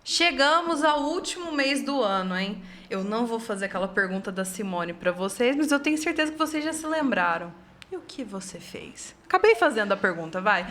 Chegamos ao último mês do ano, hein? Eu não vou fazer aquela pergunta da Simone para vocês, mas eu tenho certeza que vocês já se lembraram. E o que você fez? Acabei fazendo a pergunta, vai.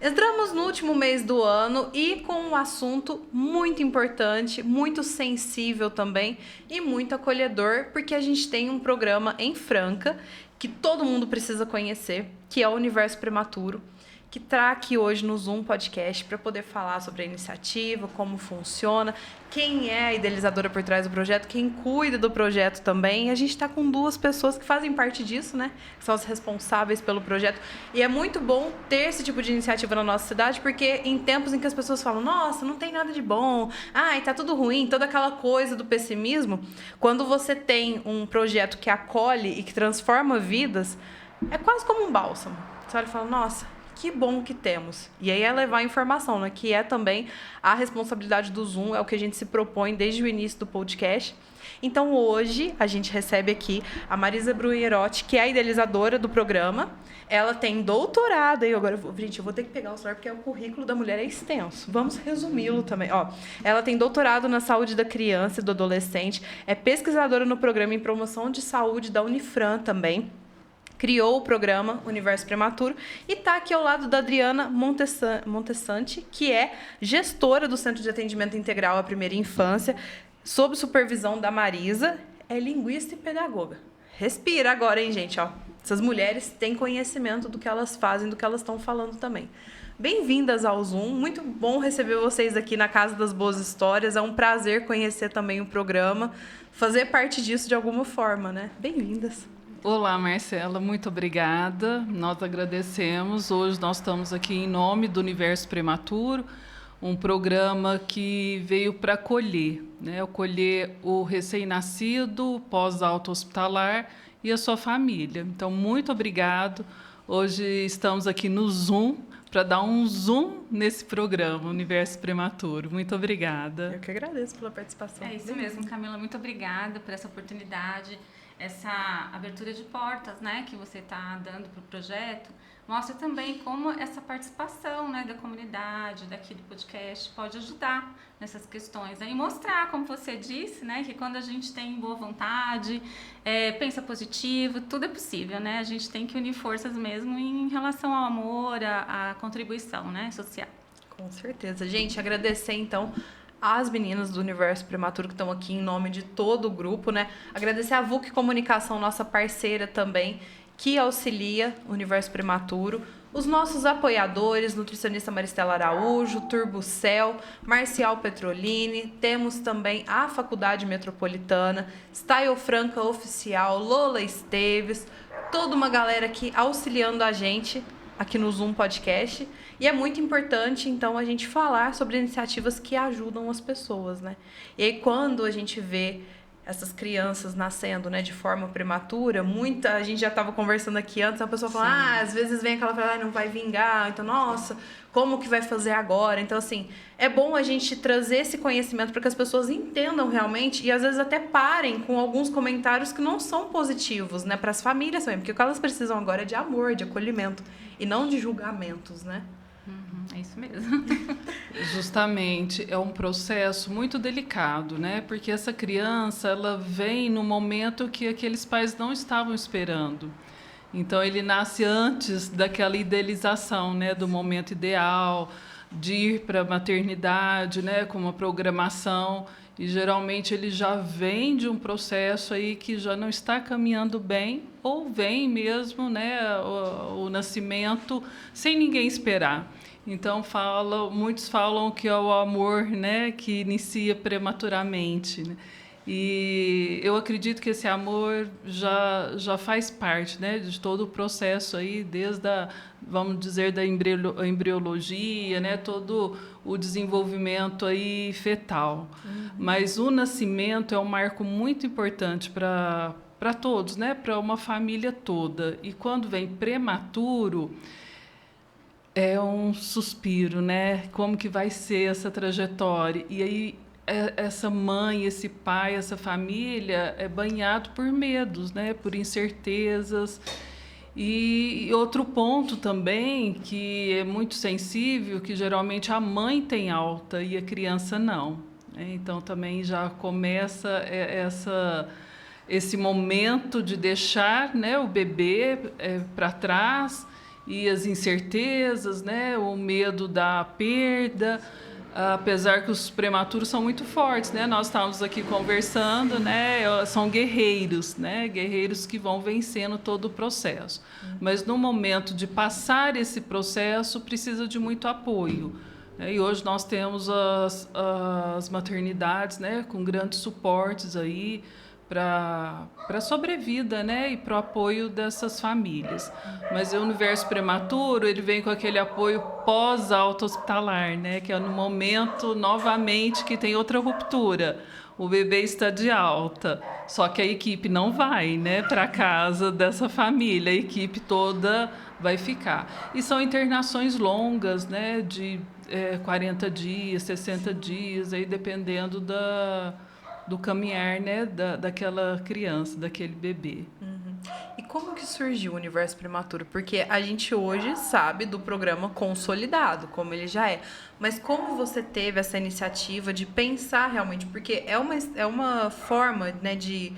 Entramos no último mês do ano e com um assunto muito importante, muito sensível também e muito acolhedor, porque a gente tem um programa em Franca que todo mundo precisa conhecer, que é o Universo Prematuro, que está aqui hoje no Zoom Podcast para poder falar sobre a iniciativa, como funciona, quem é a idealizadora por trás do projeto, quem cuida do projeto também. A gente está com duas pessoas que fazem parte disso, né? Que são as responsáveis pelo projeto. E é muito bom ter esse tipo de iniciativa na nossa cidade, porque em tempos em que as pessoas falam, nossa, não tem nada de bom, ai, tá tudo ruim, toda aquela coisa do pessimismo, quando você tem um projeto que acolhe e que transforma vidas, é quase como um bálsamo. Você olha e fala, nossa, que bom que temos. E aí é levar a informação, né? Que é também a responsabilidade do Zoom, é o que a gente se propõe desde o início do podcast. Então hoje a gente recebe aqui a Marisa Brunherotti, que é a idealizadora do programa. Ela tem doutorado, e agora, gente, eu vou ter que pegar o celular porque o currículo da mulher é extenso. Vamos resumi-lo também. Ó, ela tem doutorado na saúde da criança e do adolescente, é pesquisadora no programa em promoção de saúde da Unifran também. Criou o programa Universo Prematuro e está aqui ao lado da Adriana Montessante, que é gestora do Centro de Atendimento Integral à Primeira Infância, sob supervisão da Marisa, é linguista e pedagoga. Respira agora, hein, gente? Ó, essas mulheres têm conhecimento do que elas fazem, do que elas estão falando também. Bem-vindas ao Zoom, muito bom receber vocês aqui na Casa das Boas Histórias, é um prazer conhecer também o programa, fazer parte disso de alguma forma, né? Bem-vindas. Olá, Marcela, muito obrigada. Nós agradecemos. Hoje nós estamos aqui em nome do Universo Prematuro, um programa que veio para acolher, né? Acolher o recém-nascido, pós-alto hospitalar e a sua família. Então, muito obrigado. Hoje estamos aqui no Zoom para dar um zoom nesse programa, Universo Prematuro. Muito obrigada. Eu que agradeço pela participação. É isso mesmo, Camila. Muito obrigada por essa oportunidade, essa abertura de portas, né, que você está dando para o projeto. Mostra também como essa participação, né, da comunidade, daqui do podcast, pode ajudar nessas questões. Né? E mostrar, como você disse, né, que quando a gente tem boa vontade, pensa positivo, tudo é possível. Né? A gente tem que unir forças mesmo em relação ao amor, à contribuição, né, social. Com certeza. Gente, agradecer, então, as meninas do Universo Prematuro que estão aqui em nome de todo o grupo, né? Agradecer a VUC Comunicação, nossa parceira também, que auxilia o Universo Prematuro. Os nossos apoiadores, nutricionista Maristela Araújo, Turbucel, Marcial Petrolini, temos também a Faculdade Metropolitana, Style Franca Oficial, Lola Esteves, toda uma galera aqui auxiliando a gente aqui no Zoom Podcast. E é muito importante, então, a gente falar sobre iniciativas que ajudam as pessoas, né? E aí, quando a gente vê essas crianças nascendo, né, de forma prematura, a gente já estava conversando aqui antes, a pessoa fala, às vezes vem aquela frase, não vai vingar, então, nossa, como que vai fazer agora? Então, assim, é bom a gente trazer esse conhecimento para que as pessoas entendam realmente e, às vezes, até parem com alguns comentários que não são positivos, né, para as famílias também, porque o que elas precisam agora é de amor, de acolhimento e não de julgamentos, né? É isso mesmo. Justamente, é um processo muito delicado, né? Porque essa criança, ela vem no momento que aqueles pais não estavam esperando. Então, ele nasce antes daquela idealização, né? Do momento ideal, de ir para a maternidade, né? Com uma programação. E, geralmente, ele já vem de um processo aí que já não está caminhando bem, ou vem mesmo, né? O nascimento sem ninguém esperar. Então, muitos falam que é o amor, né, que inicia prematuramente. Né? E eu acredito que esse amor já faz parte, né, de todo o processo, aí, desde vamos dizer, da embriologia, né, todo o desenvolvimento aí fetal. Mas o nascimento é um marco muito importante para todos, né, para uma família toda. E quando vem prematuro, é um suspiro, né? Como que vai ser essa trajetória? E aí essa mãe, esse pai, essa família é banhado por medos, né? Por incertezas. E outro ponto também que é muito sensível, que geralmente a mãe tem alta e a criança não, né? Então também já começa esse momento de deixar, né, o bebê para trás, e as incertezas, né, o medo da perda, apesar que os prematuros são muito fortes, né? Nós estávamos aqui conversando, né? São guerreiros, né? Guerreiros que vão vencendo todo o processo. Mas no momento de passar esse processo, precisa de muito apoio, né? E hoje nós temos as maternidades, né? Com grandes suportes aí para a sobrevida, né, e para o apoio dessas famílias. Mas o universo prematuro, ele vem com aquele apoio pós-alta hospitalar, né, que é no momento, novamente, que tem outra ruptura. O bebê está de alta, só que a equipe não vai, né, para casa dessa família, a equipe toda vai ficar. E são internações longas, né, de 40 dias, 60 dias, aí dependendo do caminhar, né, daquela criança, daquele bebê. Uhum. E como que surgiu o Universo Prematuro? Porque a gente hoje sabe do programa consolidado, como ele já é. Mas como você teve essa iniciativa de pensar realmente? Porque é uma forma, né, de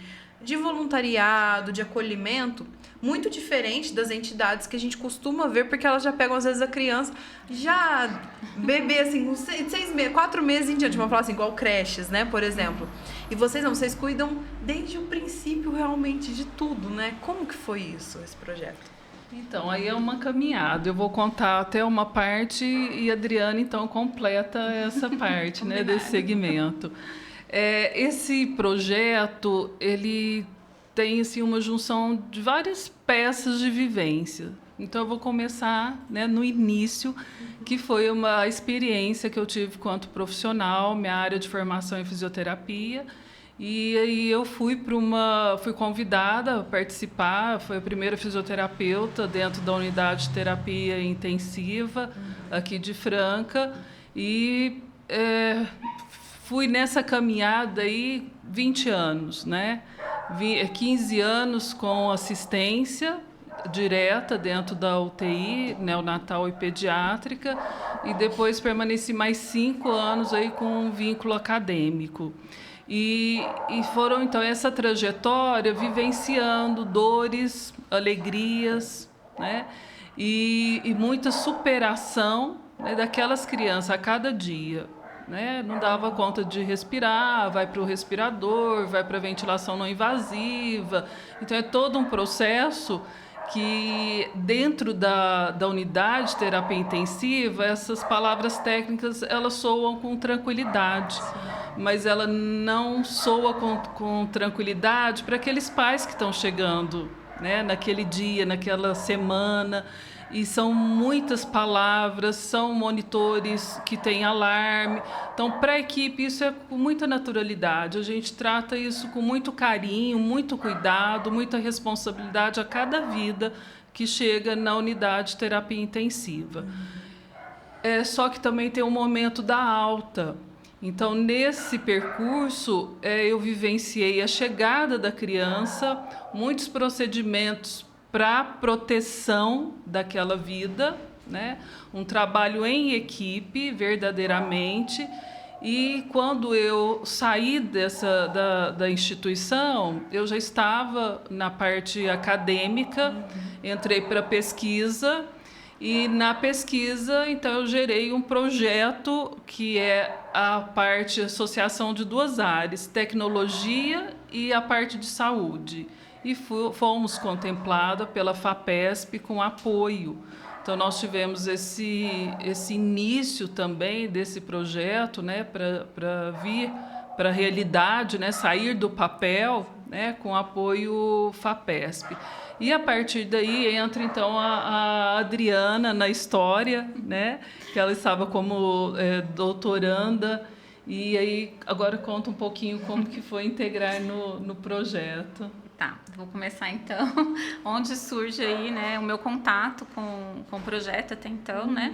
voluntariado, de acolhimento, muito diferente das entidades que a gente costuma ver, porque elas já pegam, às vezes, a criança, já bebê, assim, com 6 meses, 4 meses em diante, vamos falar assim, igual creches, né, por exemplo. E vocês não, vocês cuidam desde o princípio, realmente, de tudo, né? Como que foi isso, esse projeto? Então, aí é uma caminhada. Eu vou contar até uma parte e a Adriana, então, completa essa parte, né, desse segmento. Esse projeto, ele tem assim, uma junção de várias peças de vivência. Então, eu vou começar, né, no início, que foi uma experiência que eu tive quanto profissional, minha área de formação em fisioterapia. E aí eu fui convidada a participar, foi a primeira fisioterapeuta dentro da unidade de terapia intensiva aqui de Franca. E fui nessa caminhada aí 20 anos, né? 15 anos com assistência direta dentro da UTI, neonatal e pediátrica, e depois permaneci mais 5 anos aí com um vínculo acadêmico. E foram, então, essa trajetória vivenciando dores, alegrias, né? E muita superação, né, daquelas crianças a cada dia, né? Não dava conta de respirar, vai para o respirador, vai para a ventilação não invasiva. Então, é todo um processo que, dentro da unidade de terapia intensiva, essas palavras técnicas, elas soam com tranquilidade, mas ela não soa com tranquilidade para aqueles pais que estão chegando, né, naquele dia, naquela semana. E são muitas palavras, são monitores que têm alarme. Então, para a equipe, isso é com muita naturalidade. A gente trata isso com muito carinho, muito cuidado, muita responsabilidade a cada vida que chega na unidade de terapia intensiva. Só que também tem um momento da alta. Então, nesse percurso, eu vivenciei a chegada da criança, muitos procedimentos para proteção daquela vida, né? Um trabalho em equipe, verdadeiramente. E quando eu saí da instituição, eu já estava na parte acadêmica, entrei para a pesquisa, e na pesquisa, então, eu gerei um projeto que é a parte associação de 2 áreas, tecnologia e a parte de saúde. E fomos contemplados pela FAPESP com apoio. Então, nós tivemos esse início também desse projeto, né, para vir para a realidade, né, sair do papel, né, com apoio FAPESP. E, a partir daí, entra, então, a Adriana na história, né, que ela estava como doutoranda. E aí, agora conta um pouquinho como que foi integrar no projeto. Tá, vou começar então, onde surge aí, né, o meu contato com o projeto até então, né?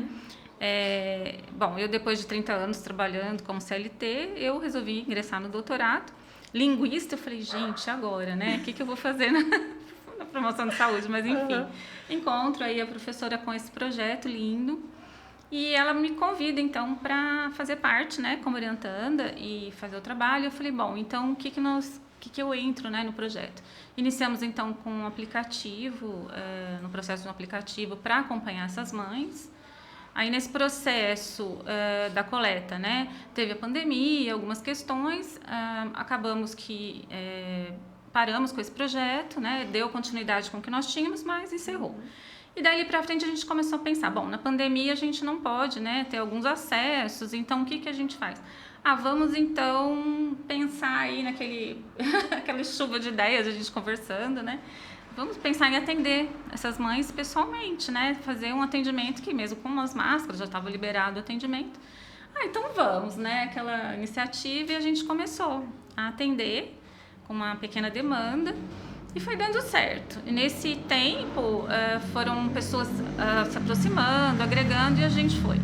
Bom, eu depois de 30 anos trabalhando como CLT, eu resolvi ingressar no doutorado. Linguista, eu falei, gente, agora, né? O que eu vou fazer na promoção de saúde, mas enfim. Encontro aí a professora com esse projeto lindo. E ela me convida, então, para fazer parte, né, como orientanda e fazer o trabalho. Eu falei, bom, então, o que eu entro, né, no projeto? Iniciamos, então, com um aplicativo, no processo de um aplicativo para acompanhar essas mães. Aí, nesse processo da coleta, né, teve a pandemia, algumas questões, acabamos que paramos com esse projeto, né, deu continuidade com o que nós tínhamos, mas encerrou. E daí para frente a gente começou a pensar, bom, na pandemia a gente não pode, né, ter alguns acessos, então o que a gente faz? Vamos então pensar aí aquela chuva de ideias, a gente conversando, né? Vamos pensar em atender essas mães pessoalmente, né? Fazer um atendimento que mesmo com as máscaras já estava liberado o atendimento. Então vamos, né? Aquela iniciativa e a gente começou a atender com uma pequena demanda. E foi dando certo. E nesse tempo, foram pessoas se aproximando, agregando, e a gente foi.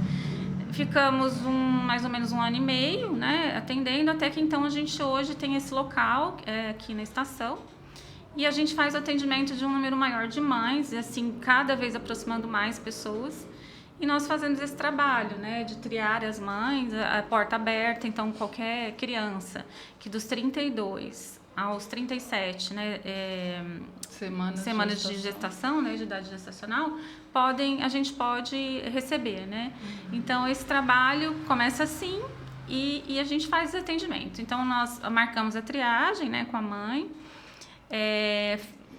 Ficamos mais ou menos 1 ano e meio, né, atendendo, até que então a gente hoje tem esse local aqui na estação. E a gente faz o atendimento de um número maior de mães, e assim, cada vez aproximando mais pessoas. E nós fazemos esse trabalho, né, de triar as mães, a porta aberta, então qualquer criança que dos 32 aos 37, né, semanas de gestação, né, de idade gestacional, a gente pode receber, né? Então, esse trabalho começa assim e a gente faz esse atendimento. Então, nós marcamos a triagem, né, com a mãe,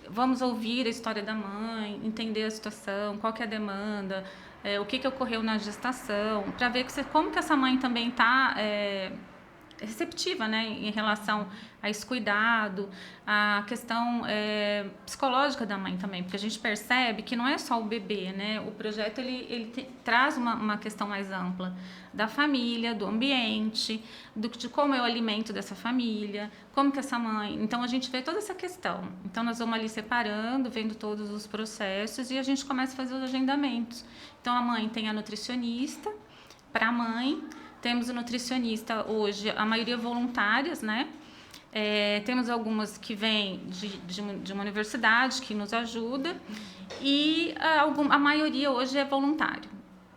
vamos ouvir a história da mãe, entender a situação, qual que é a demanda, o que ocorreu na gestação, para ver como que essa mãe também está receptiva, né, em relação a esse cuidado, a questão psicológica da mãe também, porque a gente percebe que não é só o bebê, né, o projeto ele traz uma questão mais ampla da família, do ambiente, de como é o alimento dessa família, como que essa mãe, então a gente vê toda essa questão, então nós vamos ali separando, vendo todos os processos e a gente começa a fazer os agendamentos. Então a mãe tem a nutricionista para a mãe. Temos o nutricionista hoje, a maioria voluntárias, né? Temos algumas que vêm de uma universidade que nos ajuda e a maioria hoje é voluntário,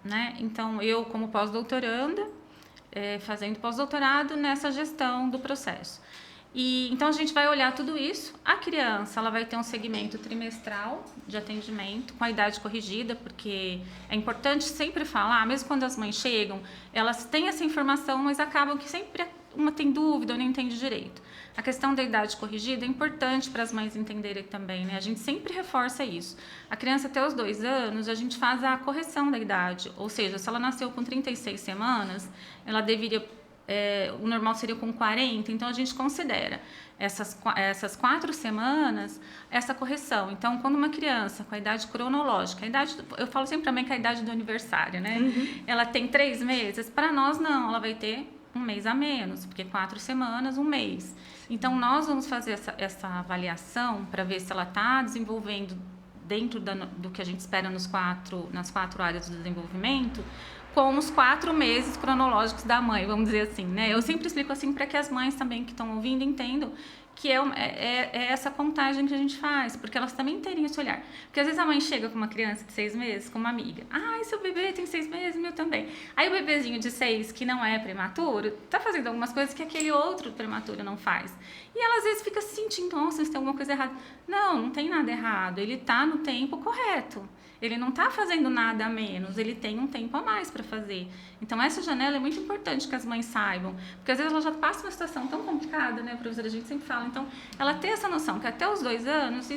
né? Então, eu como pós-doutoranda, fazendo pós-doutorado nessa gestão do processo. Então, a gente vai olhar tudo isso. A criança ela vai ter um segmento trimestral de atendimento com a idade corrigida, porque é importante sempre falar, mesmo quando as mães chegam, elas têm essa informação, mas acabam que sempre uma tem dúvida ou não entende direito. A questão da idade corrigida é importante para as mães entenderem também, né? A gente sempre reforça isso. A criança até os 2 anos, a gente faz a correção da idade, ou seja, se ela nasceu com 36 semanas, ela deveria... o normal seria com 40, então a gente considera essas 4 semanas essa correção. Então, quando uma criança com a idade cronológica, eu falo sempre também que a idade do aniversário, né? Ela tem 3 meses, para nós não, ela vai ter 1 mês a menos, porque 4 semanas, 1 mês. Então, nós vamos fazer essa avaliação para ver se ela está desenvolvendo dentro do que a gente espera nas 4 áreas do desenvolvimento, com os 4 meses cronológicos da mãe, vamos dizer assim, né? Eu sempre explico assim para que as mães também que estão ouvindo entendam que é essa contagem que a gente faz, porque elas também terem esse olhar. Porque às vezes a mãe chega com uma criança de 6 meses, com uma amiga, seu bebê tem 6 meses, meu também. Aí o bebezinho de 6, que não é prematuro, tá fazendo algumas coisas que aquele outro prematuro não faz. E ela às vezes fica se sentindo, nossa, tem alguma coisa errada. Não tem nada errado, ele tá no tempo correto. Ele não está fazendo nada a menos, ele tem um tempo a mais para fazer. Então, essa janela é muito importante que as mães saibam, porque às vezes ela já passa uma situação tão complicada, né, professora? A gente sempre fala. Então, ela ter essa noção que até os 2 anos,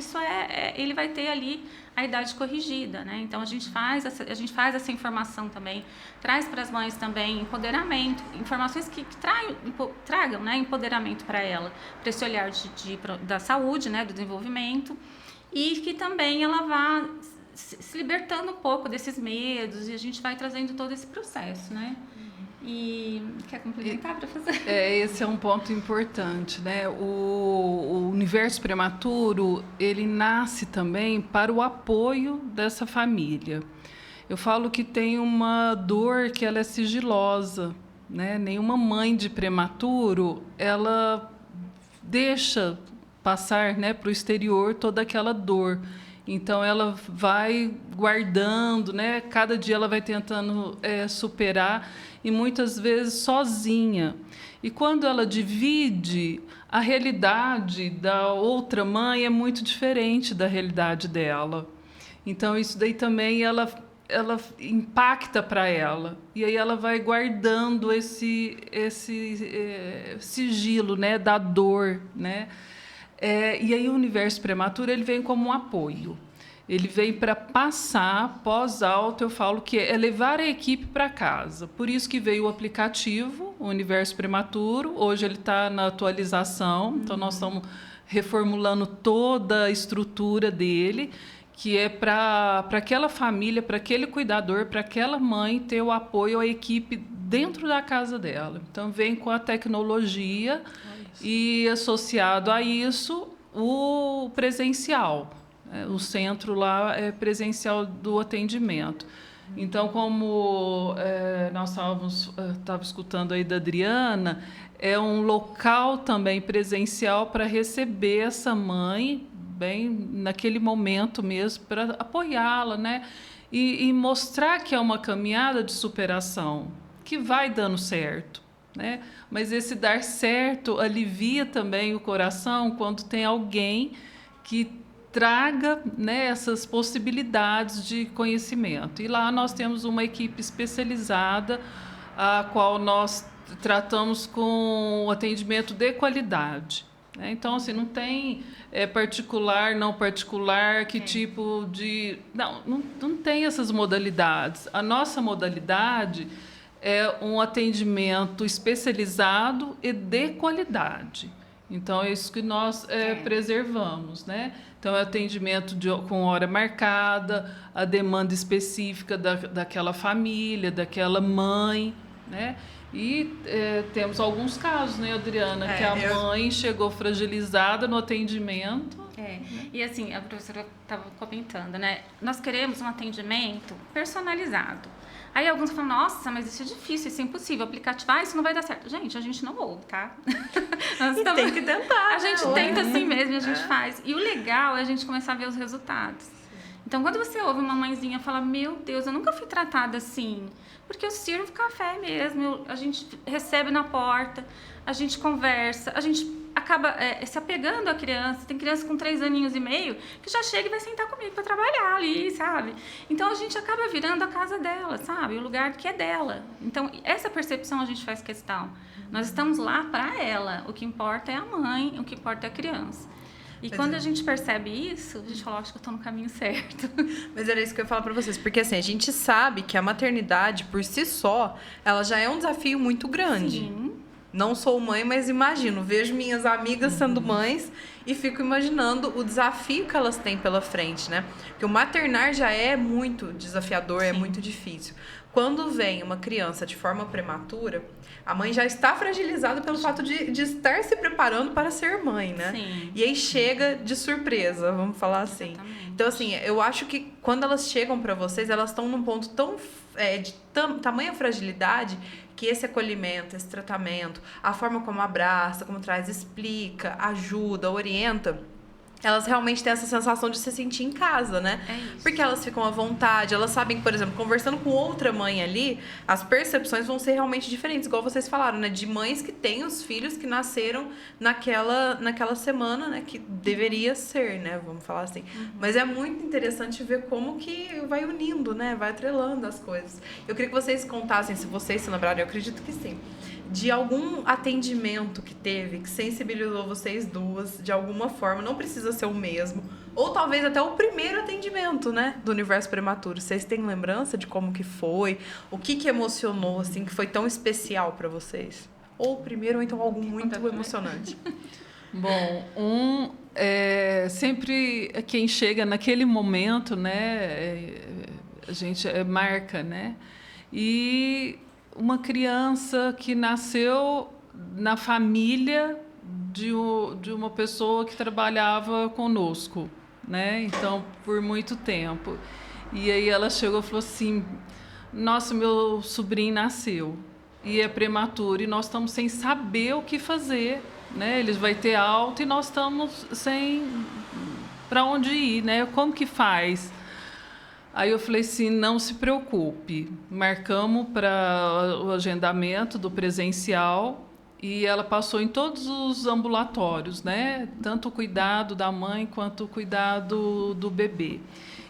ele vai ter ali a idade corrigida, né? Então, a gente faz essa informação também, traz para as mães também empoderamento, informações que tragam, né, empoderamento para ela, para esse olhar da saúde, né, do desenvolvimento, e que também ela vá se libertando um pouco desses medos, e a gente vai trazendo todo esse processo, né? E quer complementar, professor? Esse é um ponto importante, né? O universo prematuro, ele nasce também para o apoio dessa família. Eu falo que tem uma dor que ela é sigilosa, né? Nenhuma mãe de prematuro, ela deixa passar, né, para o exterior toda aquela dor. Então, ela vai guardando, né? Cada dia ela vai tentando superar, e muitas vezes sozinha. E quando ela divide, a realidade da outra mãe é muito diferente da realidade dela. Então, isso daí também ela impacta para ela. E aí ela vai guardando esse sigilo, né, da dor, né? E aí o universo prematuro ele vem como um apoio. Ele vem para passar, pós-alto, eu falo que é levar a equipe para casa. Por isso que veio o aplicativo, o Universo Prematuro. Hoje ele está na atualização, então nós estamos reformulando toda a estrutura dele, que é para aquela família, para aquele cuidador, para aquela mãe ter o apoio à equipe dentro da casa dela. Então, vem com a tecnologia e, associado a isso, o presencial. O centro lá é presencial do atendimento. Então, como nós estávamos escutando aí da Adriana, é um local também presencial para receber essa mãe, bem naquele momento mesmo, para apoiá-la, né? E mostrar que é uma caminhada de superação, que vai dando certo, né? Mas esse dar certo alivia também o coração quando tem alguém que traga, né, essas possibilidades de conhecimento. E lá nós temos uma equipe especializada, a qual nós tratamos com atendimento de qualidade. Então, assim, não tem particular, não particular, que tipo de... Não tem essas modalidades. A nossa modalidade é um atendimento especializado e de qualidade. Então, é isso que nós preservamos, né? Então, é atendimento com hora marcada, a demanda específica daquela família, daquela mãe, né? E temos alguns casos, né, Adriana, que a mãe chegou fragilizada no atendimento. E assim, a professora estava comentando, né? Nós queremos um atendimento personalizado. Aí alguns falam, nossa, mas isso é difícil, isso é impossível. Aplicativo, isso não vai dar certo. Gente, a gente não ouve, tá? Tem que tentar. A gente tenta assim mesmo e a gente faz. E o legal é a gente começar a ver os resultados. Então, quando você ouve uma mãezinha falar, meu Deus, eu nunca fui tratada assim. Porque eu sirvo café mesmo, a gente recebe na porta, a gente conversa, a gente acaba se apegando à criança. Tem criança com 3 aninhos e meio que já chega e vai sentar comigo para trabalhar ali, sabe? Então, a gente acaba virando a casa dela, sabe? O lugar que é dela. Então, essa percepção a gente faz questão. Nós estamos lá para ela. O que importa é a mãe, o que importa é a criança. E quando a gente percebe isso, a gente fala, acho que eu estou no caminho certo. Mas era isso que eu ia falar para vocês. Porque, assim, a gente sabe que a maternidade, por si só, ela já é um desafio muito grande. Sim. Não sou mãe, mas imagino. Vejo minhas amigas sendo mães e fico imaginando o desafio que elas têm pela frente, né? Porque o maternar já é muito desafiador, é muito difícil. Quando vem uma criança de forma prematura, a mãe já está fragilizada pelo fato de estar se preparando para ser mãe, né? Sim. E aí chega de surpresa, vamos falar assim. Exatamente. Então, assim, eu acho que quando elas chegam para vocês, elas estão num ponto de tamanha fragilidade que esse acolhimento, esse tratamento, a forma como abraça, como traz, explica, ajuda, orienta, elas realmente têm essa sensação de se sentir em casa, né? É isso. Porque elas ficam à vontade, elas sabem que, por exemplo, conversando com outra mãe ali, as percepções vão ser realmente diferentes, igual vocês falaram, né? De mães que têm os filhos que nasceram naquela semana, né? Que deveria ser, né? Vamos falar assim. Mas é muito interessante ver como que vai unindo, né? Vai atrelando as coisas. Eu queria que vocês contassem, se vocês se lembrarem, eu acredito que sim, de algum atendimento que teve, que sensibilizou vocês duas de alguma forma, não precisa ser o mesmo, ou talvez até o primeiro atendimento, né, do Universo Prematuro. Vocês têm lembrança de como que foi? O que emocionou, assim, que foi tão especial para vocês? Ou o primeiro, ou então algo muito emocionante? Bom, sempre quem chega naquele momento, né, a gente marca, né, e uma criança que nasceu na família de uma pessoa que trabalhava conosco, né? Então, por muito tempo. E aí ela chegou e falou assim, nossa, meu sobrinho nasceu e é prematuro e nós estamos sem saber o que fazer. né? Ele vai ter alta e nós estamos sem para onde ir, né? Como que faz? Aí eu falei assim, não se preocupe, marcamos para o agendamento do presencial e ela passou em todos os ambulatórios, né? Tanto o cuidado da mãe quanto o cuidado do bebê.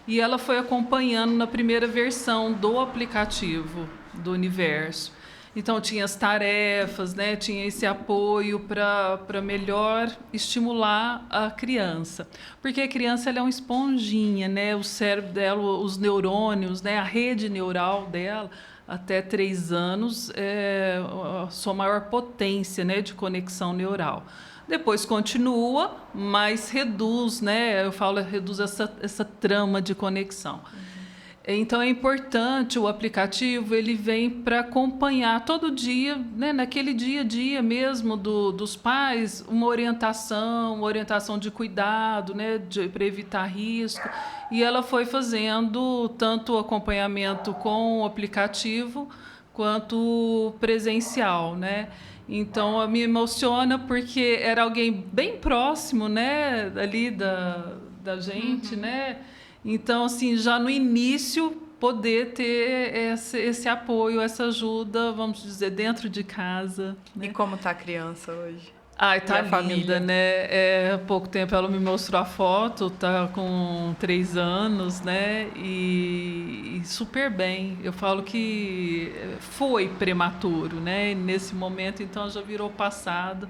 E ela foi acompanhando na primeira versão do aplicativo do Universo. Então, tinha as tarefas, né? Tinha esse apoio para melhor estimular a criança. Porque a criança ela é uma esponjinha, né? O cérebro dela, os neurônios, né? A rede neural dela, até 3 anos, é a sua maior potência, né? De conexão neural. Depois continua, mas reduz, né? Eu falo, reduz essa trama de conexão. Então é importante o aplicativo, ele vem para acompanhar todo dia, né, naquele dia a dia mesmo dos pais, uma orientação de cuidado, né, para evitar risco. E ela foi fazendo tanto o acompanhamento com o aplicativo quanto presencial, né? Então me emociona porque era alguém bem próximo, né, ali da gente, né? Então, assim, já no início, poder ter esse apoio, essa ajuda, vamos dizer, dentro de casa. Né? E como tá a criança hoje? Ai, tá a linda, família? né? Há pouco tempo ela me mostrou a foto, tá com 3 anos, né? E super bem. Eu falo que foi prematuro, né? E nesse momento, então, já virou passado.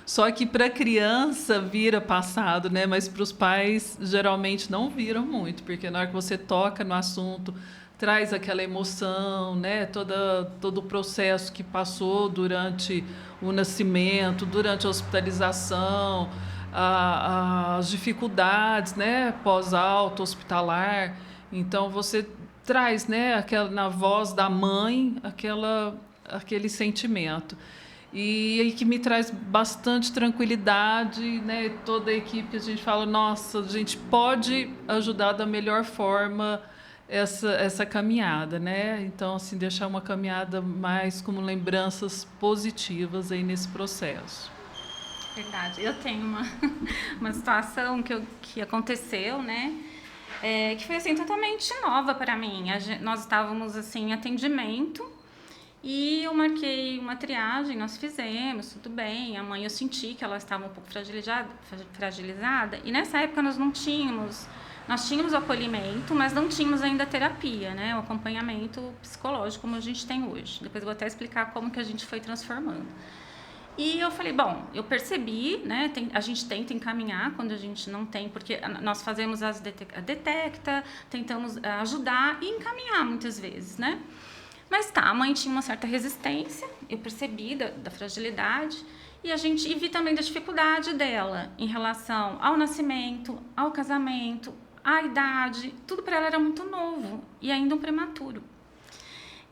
Só que para a criança vira passado, né? Mas para os pais geralmente não viram muito, porque na hora que você toca no assunto, traz aquela emoção, né? Todo o processo que passou durante o nascimento, durante a hospitalização, as dificuldades, né? Pós-alta, hospitalar. Então você traz, né? Na voz da mãe, aquele sentimento. E que me traz bastante tranquilidade, né? Toda a equipe, a gente fala, nossa, a gente pode ajudar da melhor forma essa caminhada, né? Então, assim, deixar uma caminhada mais como lembranças positivas aí nesse processo. Verdade. Eu tenho uma situação que aconteceu, né? Que foi, assim, totalmente nova para mim. Nós estávamos, assim, em atendimento. E eu marquei uma triagem, nós fizemos, tudo bem. A mãe, eu senti que ela estava um pouco fragilizada. E nessa época nós tínhamos o acolhimento, mas não tínhamos ainda a terapia, né? O acompanhamento psicológico como a gente tem hoje. Depois eu vou até explicar como que a gente foi transformando. E eu falei, bom, eu percebi, né? A gente tenta encaminhar quando a gente não tem, porque nós fazemos a detecta, tentamos ajudar e encaminhar muitas vezes, né? Mas tá, a mãe tinha uma certa resistência, eu percebi da fragilidade, e vi também da dificuldade dela em relação ao nascimento, ao casamento, à idade, tudo para ela era muito novo e ainda um prematuro.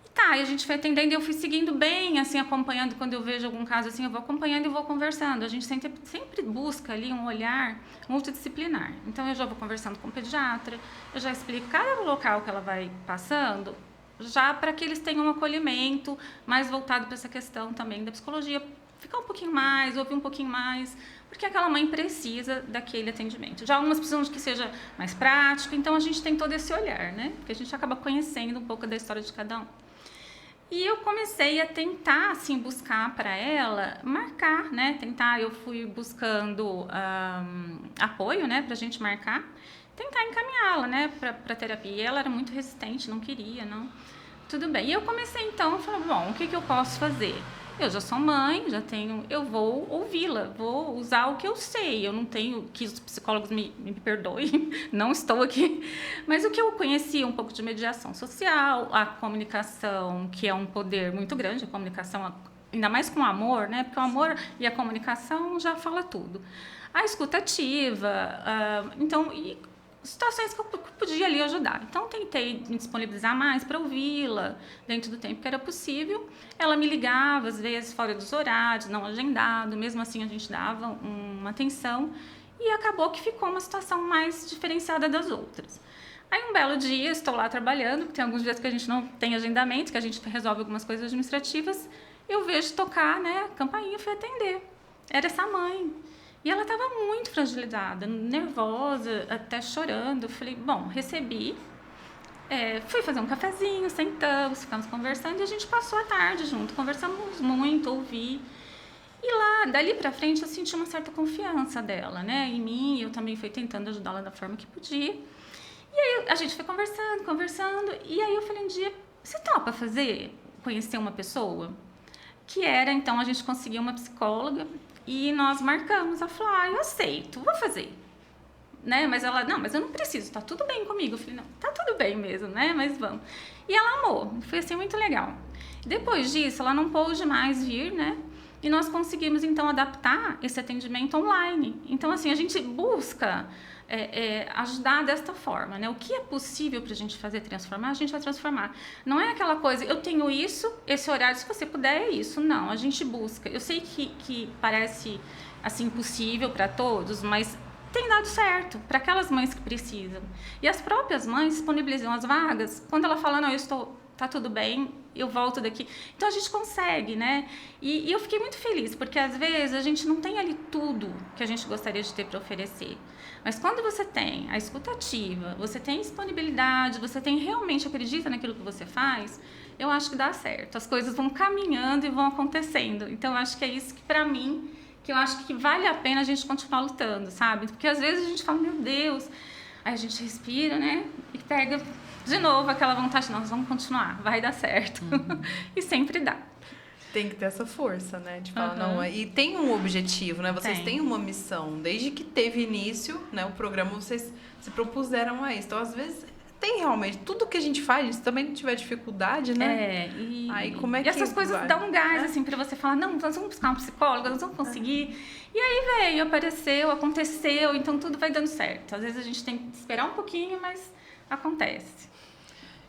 E tá, e a gente foi atendendo e eu fui seguindo bem, assim, acompanhando, quando eu vejo algum caso assim, eu vou acompanhando e vou conversando. A gente sempre busca ali um olhar multidisciplinar. Então eu já vou conversando com o pediatra, eu já explico cada local que ela vai passando, já para que eles tenham um acolhimento mais voltado para essa questão também da psicologia, ficar um pouquinho mais, ouvir um pouquinho mais, porque aquela mãe precisa daquele atendimento. Já algumas precisam de que seja mais prático, então a gente tem todo esse olhar, né? Porque a gente acaba conhecendo um pouco da história de cada um. E eu comecei a tentar, assim, buscar para ela, marcar, né? Eu fui buscando apoio, né, para a gente marcar, tentar encaminhá-la, né, para terapia. E ela era muito resistente, não queria, não. Tudo bem. E eu comecei então a falar, bom, o que eu posso fazer? Eu já sou mãe, eu vou ouvi-la, vou usar o que eu sei. Eu não tenho, que os psicólogos me perdoem, não estou aqui. Mas o que eu conhecia, um pouco de mediação social, a comunicação, que é um poder muito grande, a comunicação, ainda mais com o amor, né? Porque o amor e a comunicação já fala tudo. A escuta ativa, situações que eu podia ali ajudar. Então, tentei me disponibilizar mais para ouvi-la dentro do tempo que era possível. Ela me ligava, às vezes, fora dos horários, não agendado. Mesmo assim, a gente dava uma atenção. E acabou que ficou uma situação mais diferenciada das outras. Aí, um belo dia, estou lá trabalhando, porque tem alguns dias que a gente não tem agendamento, que a gente resolve algumas coisas administrativas. Eu vejo tocar, né, a campainha, fui atender. era essa mãe. E ela estava muito fragilizada, nervosa, até chorando. Eu falei, bom, recebi. Fui fazer um cafezinho, sentamos, ficamos conversando e a gente passou a tarde junto. Conversamos muito, ouvi. E lá, dali pra frente, eu senti uma certa confiança dela, né? Em mim, eu também fui tentando ajudá-la da forma que podia. E aí a gente foi conversando. E aí eu falei um dia, você topa conhecer uma pessoa? Que era, então, a gente conseguiu uma psicóloga e nós marcamos. Ela falou, eu aceito, vou fazer. Né? Mas ela, não, mas eu não preciso, tá tudo bem comigo. Eu falei, não, tá tudo bem mesmo, né? Mas vamos. E ela amou, foi assim muito legal. Depois disso, ela não pôde mais vir, né? E nós conseguimos, então, adaptar esse atendimento online. Então, assim, a gente busca ajudar desta forma, né? O que é possível para a gente fazer transformar, a gente vai transformar. Não é aquela coisa, eu tenho isso, esse horário, se você puder, é isso. Não, a gente busca. Eu sei que parece, assim, impossível para todos, mas tem dado certo para aquelas mães que precisam. E as próprias mães disponibilizam as vagas. Quando ela fala, não, tá tudo bem, eu volto daqui. Então, a gente consegue, né? E eu fiquei muito feliz, porque às vezes a gente não tem ali tudo que a gente gostaria de ter para oferecer. Mas quando você tem a escutativa, você tem disponibilidade, você realmente acredita naquilo que você faz, eu acho que dá certo. As coisas vão caminhando e vão acontecendo. Então, eu acho que é isso que, para mim, que eu acho que vale a pena a gente continuar lutando, sabe? Porque às vezes a gente fala, meu Deus, aí a gente respira, né? E pega de novo aquela vontade, nós vamos continuar, vai dar certo. E sempre dá. Tem que ter essa força, né? De falar, não, e tem um objetivo, né? Vocês têm uma missão. Desde que teve início, né, o programa, vocês se propuseram a isso. Então, às vezes, tem realmente, tudo que a gente faz, se também tiver dificuldade, né? Aí, como é que essas coisas dão um gás, assim, pra você falar, não, nós vamos buscar um psicólogo, nós vamos conseguir. E aí veio, apareceu, aconteceu, então tudo vai dando certo. Às vezes a gente tem que esperar um pouquinho, mas acontece.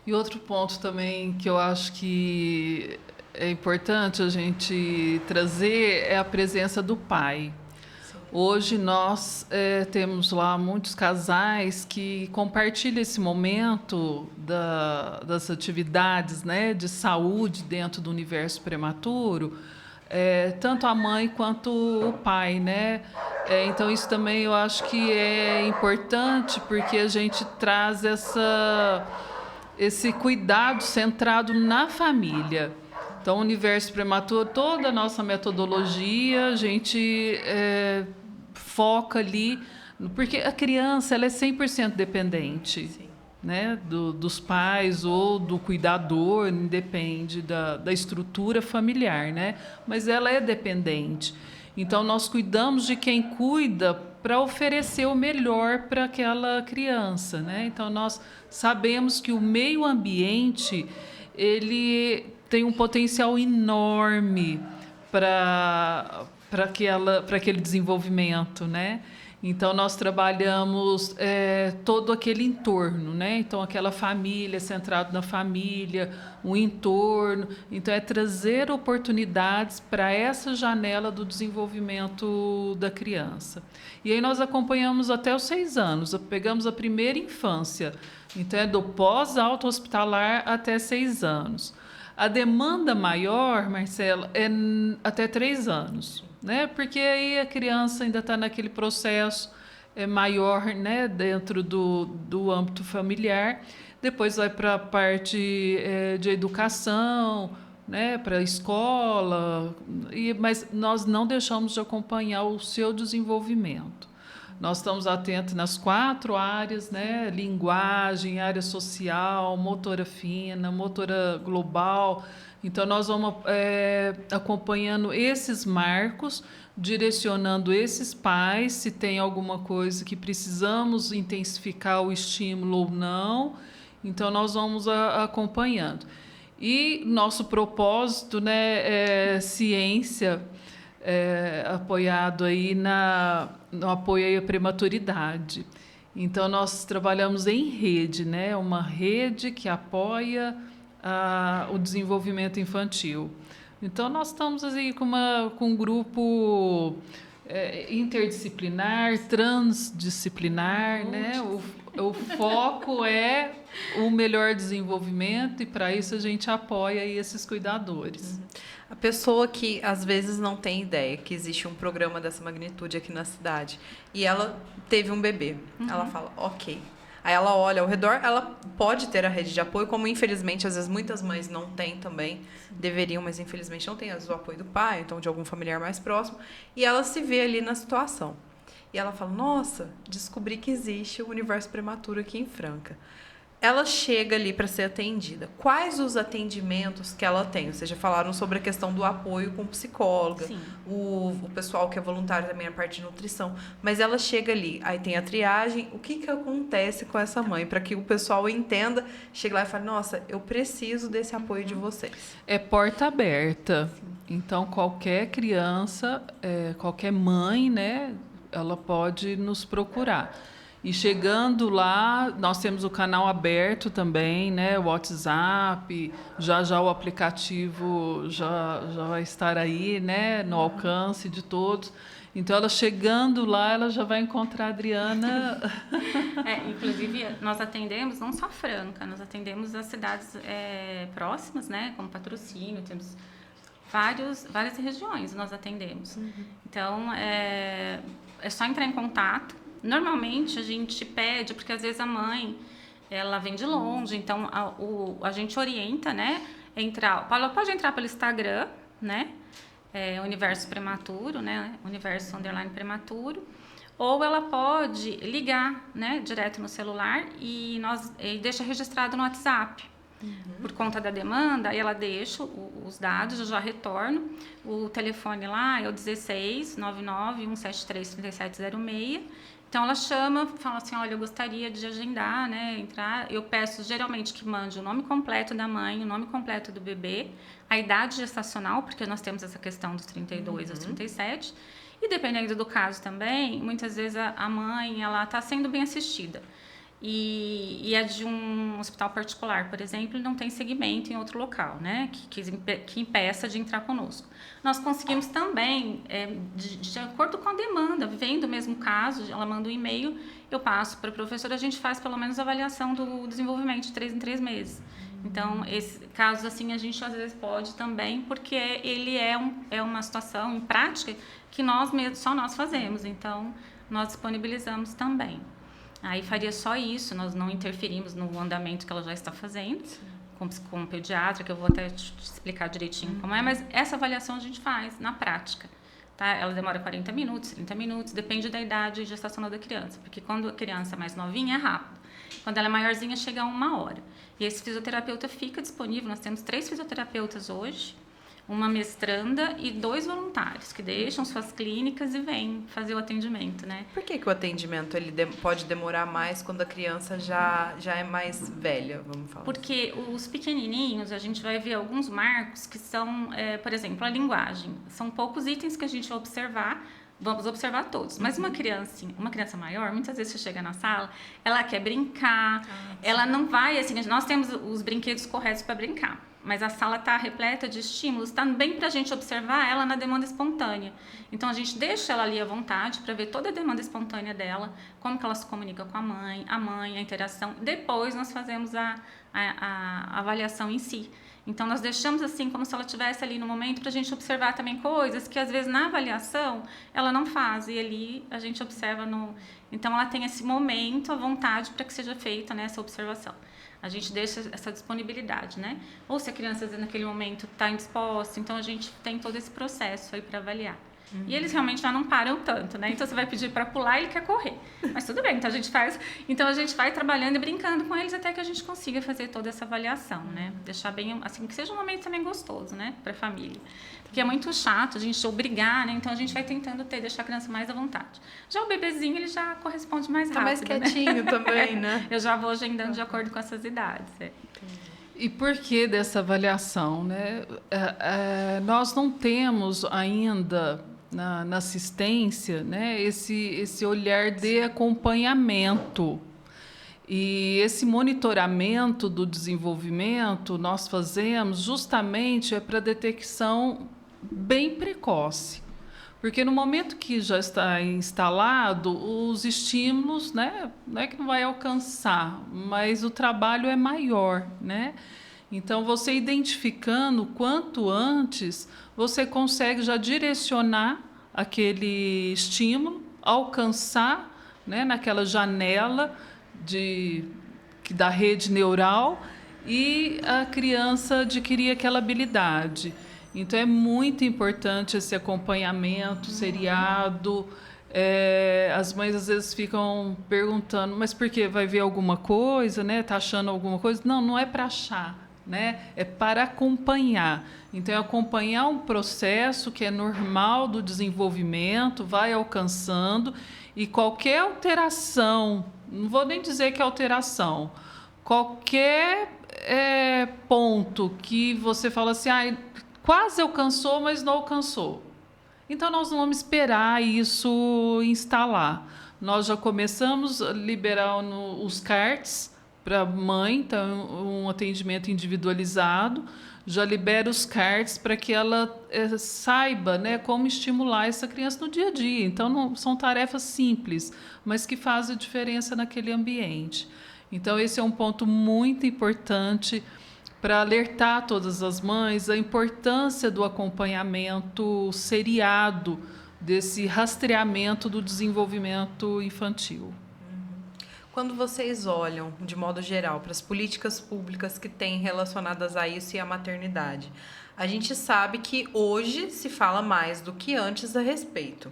E outro ponto também que eu acho que é importante a gente trazer é a presença do pai. Sim. Hoje nós temos lá muitos casais que compartilham esse momento das atividades, né, de saúde dentro do universo prematuro, tanto a mãe quanto o pai, né? Então isso também eu acho que é importante porque a gente traz esse cuidado centrado na família. Então, o universo prematuro, toda a nossa metodologia, a gente foca ali, porque a criança ela é 100% dependente. Sim. Né, dos pais ou do cuidador, independe da estrutura familiar, né? Mas ela é dependente. Então, nós cuidamos de quem cuida para oferecer o melhor para aquela criança, né? Então, nós sabemos que o meio ambiente ele tem um potencial enorme para aquele desenvolvimento, né? Então, nós trabalhamos todo aquele entorno, né? Então, aquela família, centrado na família, o entorno. Então, é trazer oportunidades para essa janela do desenvolvimento da criança. E aí nós acompanhamos até os 6 anos, pegamos a primeira infância. Então, é do pós-alto hospitalar até 6 anos. A demanda maior, Marcela, é até 3 anos, né? Porque aí a criança ainda está naquele processo maior, né? Dentro do âmbito familiar. Depois vai para a parte de educação, né? Para a escola, mas nós não deixamos de acompanhar o seu desenvolvimento. Nós estamos atentos nas 4 áreas, né? Linguagem, área social, motora fina, motora global. Então, nós vamos acompanhando esses marcos, direcionando esses pais, se tem alguma coisa que precisamos intensificar o estímulo ou não. Então, nós vamos acompanhando. E nosso propósito, né, é ciência, apoiado aí no apoio à prematuridade. Então, nós trabalhamos em rede, né? Uma rede que apoia o desenvolvimento infantil. Então, nós estamos assim, com um grupo interdisciplinar, transdisciplinar, né? O foco é o melhor desenvolvimento e, para isso, a gente apoia aí esses cuidadores. A pessoa que às vezes não tem ideia que existe um programa dessa magnitude aqui na cidade e ela teve um bebê, ela fala, ok. Aí ela olha ao redor, ela pode ter a rede de apoio, como infelizmente às vezes muitas mães não têm também, deveriam, mas infelizmente não têm, às vezes o apoio do pai, então de algum familiar mais próximo, e ela se vê ali na situação. E ela fala, nossa, descobri que existe o universo prematuro aqui em Franca. Ela chega ali para ser atendida. Quais os atendimentos que ela tem? Vocês já falaram sobre a questão do apoio com psicóloga, o pessoal que é voluntário também, a parte de nutrição. Mas ela chega ali, aí tem a triagem. O que acontece com essa mãe? Para que o pessoal entenda, chegue lá e fale, nossa, eu preciso desse apoio de vocês. É porta aberta. Então, qualquer criança, qualquer mãe, né, ela pode nos procurar. E chegando lá, nós temos o canal aberto também, né? O WhatsApp, já o aplicativo já vai estar aí, né? No alcance de todos. Então, ela chegando lá, ela já vai encontrar a Adriana. Inclusive, nós atendemos não só Franca, nós atendemos as cidades próximas, né? Como Patrocínio, temos várias regiões nós atendemos. Então, é só entrar em contato. Normalmente a gente pede, porque às vezes a mãe ela vem de longe, então a gente orienta, né? Ela pode entrar pelo Instagram, né? Universo Prematuro, né? Universo _ Prematuro, ou ela pode ligar, né? Direto no celular e deixa registrado no WhatsApp. Por conta da demanda, aí ela deixa os dados, eu já retorno. O telefone lá é o 16 99 173 3706. Então, ela chama, fala assim, olha, eu gostaria de agendar, né, entrar. Eu peço, geralmente, que mande o nome completo da mãe, o nome completo do bebê, a idade gestacional, porque nós temos essa questão dos 32 aos 37. E, dependendo do caso também, muitas vezes a mãe, ela está sendo bem assistida. E é de um hospital particular, por exemplo, não tem segmento em outro local, né, que impeça de entrar conosco. Nós conseguimos também, de acordo com a demanda, vendo o mesmo caso, ela manda um e-mail, eu passo para a professora, a gente faz pelo menos a avaliação do desenvolvimento de 3 em 3 meses. Então, casos assim, a gente às vezes pode também, porque ele é uma situação em prática que só nós fazemos, então nós disponibilizamos também. Aí faria só isso, nós não interferimos no andamento que ela já está fazendo, com o pediatra, que eu vou até te explicar direitinho como é, mas essa avaliação a gente faz na prática. Tá? Ela demora 40 minutos, 30 minutos, depende da idade gestacional da criança, porque quando a criança é mais novinha é rápido, quando ela é maiorzinha chega a 1 hora. E esse fisioterapeuta fica disponível, nós temos 3 fisioterapeutas hoje, uma mestranda e 2 voluntários que deixam suas clínicas e vêm fazer o atendimento, né? Por que o atendimento ele pode demorar mais quando a criança já é mais velha, vamos falar? Porque os pequenininhos, a gente vai ver alguns marcos que são, por exemplo, a linguagem. São poucos itens que a gente vai observar, vamos observar todos. Mas uma criança maior, muitas vezes você chega na sala, ela quer brincar, ela não vai, assim, nós temos os brinquedos corretos para brincar. Mas a sala está repleta de estímulos, está bem para a gente observar ela na demanda espontânea. Então, a gente deixa ela ali à vontade para ver toda a demanda espontânea dela, como que ela se comunica com a mãe, a interação. Depois, nós fazemos a avaliação em si. Então, nós deixamos assim, como se ela estivesse ali no momento, para a gente observar também coisas que, às vezes, na avaliação, ela não faz. E ali, a gente observa Então, ela tem esse momento à vontade para que seja feita, né, essa observação. A gente deixa essa disponibilidade, né? Ou se a criança, às vezes, naquele momento está indisposta, então a gente tem todo esse processo aí para avaliar. E eles realmente já não param tanto, né? Então você vai pedir para pular e ele quer correr. Mas tudo bem, então a gente vai trabalhando e brincando com eles até que a gente consiga fazer toda essa avaliação, né? Deixar bem, assim, que seja um momento também gostoso, né? Para a família. Porque é muito chato a gente obrigar, né? Então a gente vai tentando deixar a criança mais à vontade. Já o bebezinho, ele já corresponde mais rápido. Tá mais quietinho, né? Também, né? Eu já vou agendando de acordo com essas idades. E por que dessa avaliação, né? Nós não temos ainda na assistência, né, esse olhar de acompanhamento. E esse monitoramento do desenvolvimento nós fazemos justamente para detecção bem precoce. Porque no momento que já está instalado, os estímulos, né, não é que não vai alcançar, mas o trabalho é maior, né? Então, você identificando quanto antes, você consegue já direcionar aquele estímulo, alcançar, né, naquela janela da rede neural e a criança adquirir aquela habilidade. Então, é muito importante esse acompanhamento seriado. As mães às vezes ficam perguntando, mas por quê? Vai ver alguma coisa, né? Tá achando alguma coisa? Não, não é para achar, né? É para acompanhar. Então, é acompanhar um processo que é normal do desenvolvimento, vai alcançando, e qualquer alteração, não vou nem dizer que é alteração, qualquer ponto que você fala assim, quase alcançou, mas não alcançou. Então, nós não vamos esperar isso instalar. Nós já começamos a liberar os CARTs para a mãe, então, um atendimento individualizado, já libera os CARTs para que ela saiba, né, como estimular essa criança no dia a dia. Então, não, são tarefas simples, mas que fazem a diferença naquele ambiente. Então, esse é um ponto muito importante para alertar todas as mães a importância do acompanhamento seriado, desse rastreamento do desenvolvimento infantil. Quando vocês olham, de modo geral, para as políticas públicas que têm relacionadas a isso e à maternidade, a gente sabe que hoje se fala mais do que antes a respeito.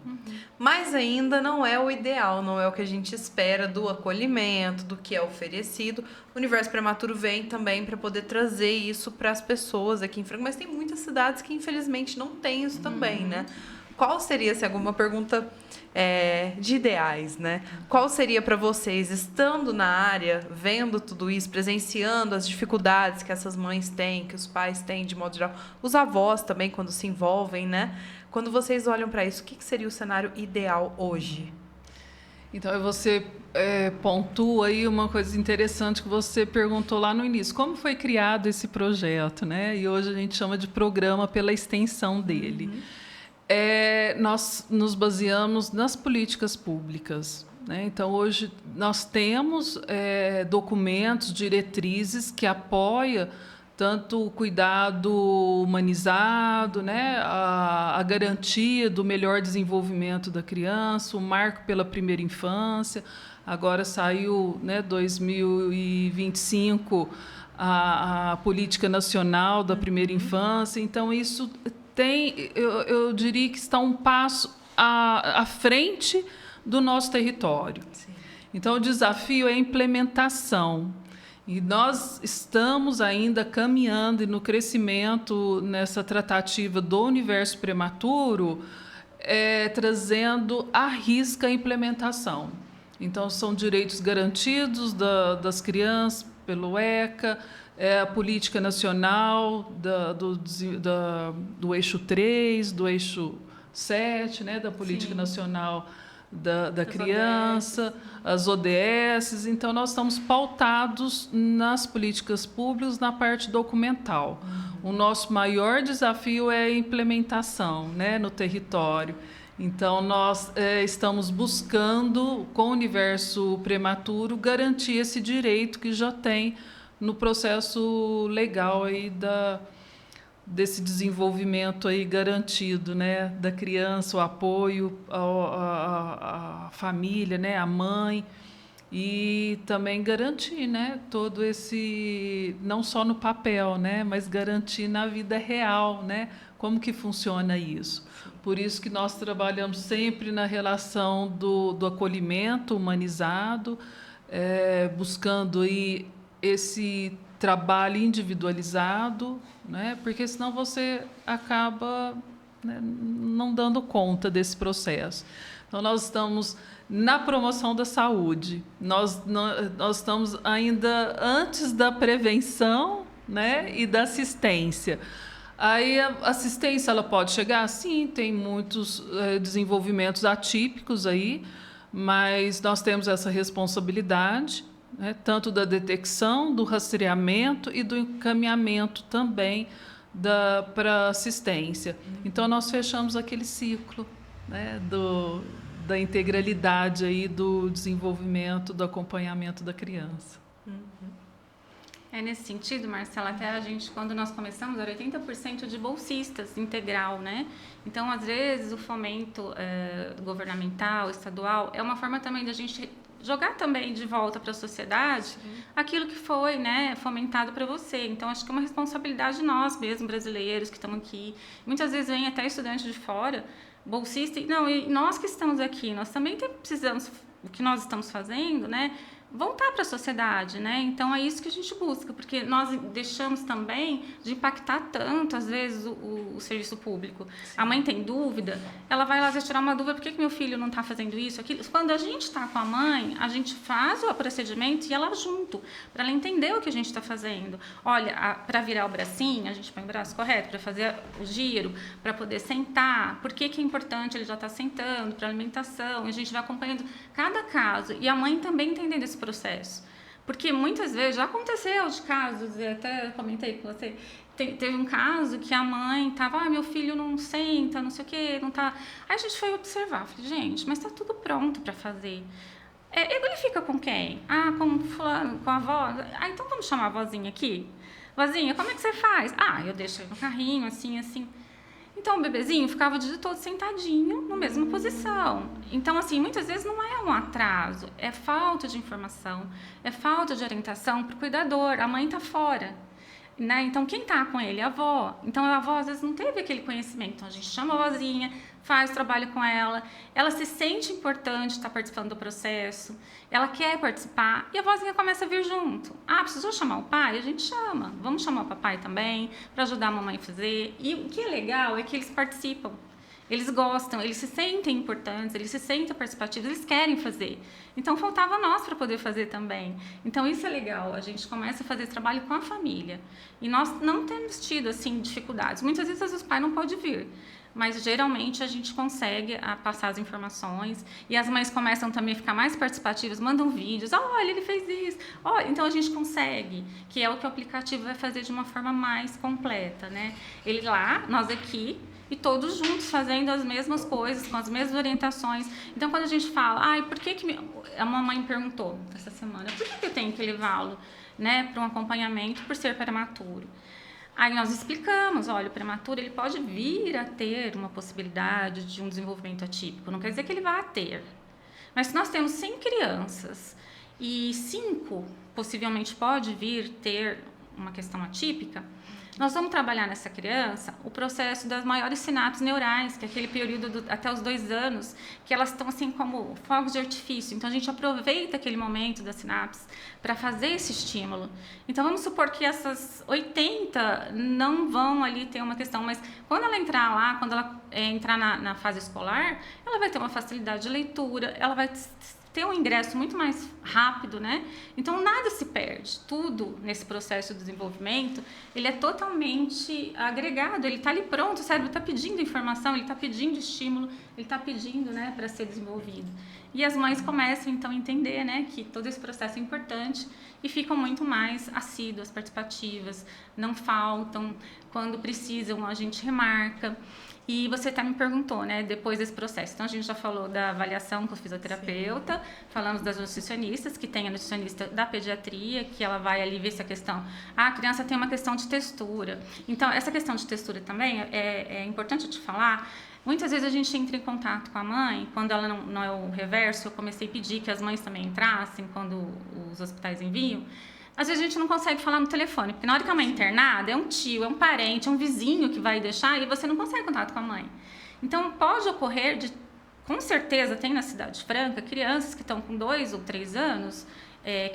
Mas ainda não é o ideal, não é o que a gente espera do acolhimento, do que é oferecido. O Universo Prematuro vem também para poder trazer isso para as pessoas aqui em Franca, mas tem muitas cidades que infelizmente não têm isso também, né? Qual seria, se alguma pergunta de ideais, né? Qual seria para vocês, estando na área, vendo tudo isso, presenciando as dificuldades que essas mães têm, que os pais têm de modo geral, os avós também quando se envolvem, né? Quando vocês olham para isso, o que seria o cenário ideal hoje? Então, você pontua aí uma coisa interessante que você perguntou lá no início. Como foi criado esse projeto, né? E hoje a gente chama de programa pela extensão dele. Nós nos baseamos nas políticas públicas, né? Então, hoje nós temos documentos, diretrizes que apoiam tanto o cuidado humanizado, né? A garantia do melhor desenvolvimento da criança, o marco pela primeira infância. Agora saiu, né, 2025, a Política Nacional da Primeira Infância. Então, isso eu diria que está um passo à frente do nosso território. Sim. Então, o desafio é a implementação. E nós estamos ainda caminhando e no crescimento nessa tratativa do universo prematuro, trazendo à risca a implementação. Então, são direitos garantidos das crianças pelo ECA, a política nacional do eixo 3, do eixo 7, né, da política Sim. nacional da criança, as ODS. Então, nós estamos pautados nas políticas públicas, na parte documental. O nosso maior desafio é a implementação, né, no território. Então, nós estamos buscando, com o universo prematuro, garantir esse direito que já tem no processo legal aí desse desenvolvimento aí garantido, né, da criança, o apoio à família, né, à mãe, e também garantir, né, todo esse, não só no papel, né, mas garantir na vida real, né, como que funciona isso. Por isso que nós trabalhamos sempre na relação do acolhimento humanizado, buscando aí esse trabalho individualizado, né? Porque senão você acaba, né, não dando conta desse processo. Então, nós estamos na promoção da saúde, nós estamos ainda antes da prevenção, né, e da assistência. Aí a assistência ela pode chegar? Sim, tem muitos desenvolvimentos atípicos aí, mas nós temos essa responsabilidade, né, tanto da detecção, do rastreamento e do encaminhamento também para assistência. Então, nós fechamos aquele ciclo, né, da integralidade aí do desenvolvimento, do acompanhamento da criança. Nesse sentido, Marcela, até a gente, quando nós começamos, era 80% de bolsistas integral, né? Então, às vezes, o fomento governamental, estadual, é uma forma também da gente jogar também de volta para a sociedade aquilo que foi, né, fomentado para você. Então, acho que é uma responsabilidade de nós mesmos, brasileiros, que estamos aqui. Muitas vezes vem até estudantes de fora, bolsista, e nós que estamos aqui, nós também precisamos, o que nós estamos fazendo, né, voltar para a sociedade, né? Então é isso que a gente busca, porque nós deixamos também de impactar tanto, às vezes, o serviço público. Sim. A mãe tem dúvida, ela vai lá tirar uma dúvida, por que meu filho não está fazendo isso, aquilo? Quando a gente está com a mãe, a gente faz o procedimento e ela junto, para ela entender o que a gente está fazendo. Olha, para virar o bracinho, a gente põe o braço correto, para fazer o giro, para poder sentar, por que é importante ele já estar sentando, para alimentação, e a gente vai acompanhando cada caso, e a mãe também entendendo esse processo. Porque muitas vezes já aconteceu de casos, e até comentei com você, teve um caso que a mãe estava, meu filho não senta, não sei o quê, não tá. Aí a gente foi observar, falei, gente, mas está tudo pronto para fazer. Ele fica com quem? Com fulano, com a avó. Então vamos chamar a vozinha aqui? Vozinha, como é que você faz? Eu deixo ele no carrinho, assim, assim. Então, o bebezinho ficava o dia todo sentadinho, na mesma posição. Então, assim, muitas vezes não é um atraso, é falta de informação, é falta de orientação para o cuidador. A mãe está fora, né? Então, quem está com ele? A avó. Então, a avó, às vezes, não teve aquele conhecimento. Então, a gente chama a vozinha, faz o trabalho com ela se sente importante estar participando do processo, ela quer participar, e a vozinha começa a vir junto. Precisou chamar o pai? A gente chama. Vamos chamar o papai também, para ajudar a mamãe a fazer. E o que é legal é que eles participam. Eles gostam, eles se sentem importantes, eles se sentem participativos, eles querem fazer. Então, faltava nós para poder fazer também. Então, isso é legal, a gente começa a fazer esse trabalho com a família. E nós não temos tido, assim, dificuldades. Muitas vezes, os pais não podem vir, mas geralmente a gente consegue passar as informações e as mães começam também a ficar mais participativas, mandam vídeos, olha, ele fez isso, olha, então a gente consegue, que é o que o aplicativo vai fazer de uma forma mais completa, né? Ele lá, nós aqui, e todos juntos fazendo as mesmas coisas, com as mesmas orientações. Então, quando a gente fala, por que a mamãe perguntou essa semana, por que eu tenho que levá-lo, né, para um acompanhamento por ser prematuro? Aí nós explicamos, olha, o prematuro ele pode vir a ter uma possibilidade de um desenvolvimento atípico, não quer dizer que ele vá ter. Mas se nós temos 100 crianças e 5 possivelmente pode vir ter uma questão atípica, nós vamos trabalhar nessa criança o processo das maiores sinapses neurais, que é aquele período até os 2 anos, que elas estão assim como fogos de artifício. Então, a gente aproveita aquele momento das sinapses para fazer esse estímulo. Então, vamos supor que essas 80 não vão ali ter uma questão, mas quando ela entrar lá, quando ela entrar na fase escolar, ela vai ter uma facilidade de leitura, ela vai ter um ingresso muito mais rápido, né? Então, nada se perde. Tudo nesse processo de desenvolvimento, ele é totalmente agregado, ele está ali pronto, o cérebro está pedindo informação, ele está pedindo estímulo, ele está pedindo, né, para ser desenvolvido. E as mães começam, então, a entender, né, que todo esse processo é importante e ficam muito mais assíduas, participativas, não faltam, quando precisam a gente remarca. E você até me perguntou, né, depois desse processo. Então, a gente já falou da avaliação com o fisioterapeuta, sim, falamos das nutricionistas, que tem a nutricionista da pediatria, que ela vai ali ver essa questão. A criança tem uma questão de textura. Então, essa questão de textura também é importante eu te falar. Muitas vezes a gente entra em contato com a mãe, quando ela não é o reverso, eu comecei a pedir que as mães também entrassem, quando os hospitais enviam. Às vezes a gente não consegue falar no telefone, porque na hora que a mãe é internada, é um tio, é um parente, é um vizinho que vai deixar e você não consegue contato com a mãe. Então, pode ocorrer, com certeza tem na Cidade Franca, crianças que estão com 2 ou 3 anos,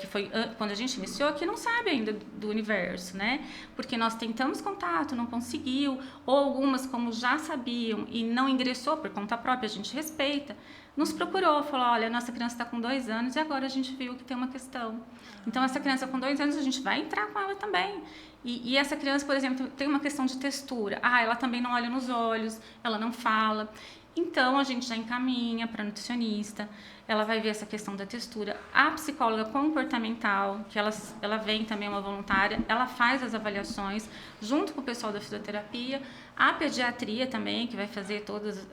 que foi quando a gente iniciou, que não sabem ainda do universo, né? Porque nós tentamos contato, não conseguiu, ou algumas, como já sabiam e não ingressou por conta própria, a gente respeita, nos procurou, falou, olha, nossa criança está com 2 anos e agora a gente viu que tem uma questão. Então, essa criança com 2 anos, a gente vai entrar com ela também. E essa criança, por exemplo, tem uma questão de textura. Ela também não olha nos olhos, ela não fala. Então, a gente já encaminha para a nutricionista, ela vai ver essa questão da textura. A psicóloga comportamental, que ela vem também, uma voluntária, ela faz as avaliações junto com o pessoal da fisioterapia. A pediatria também, que vai fazer todos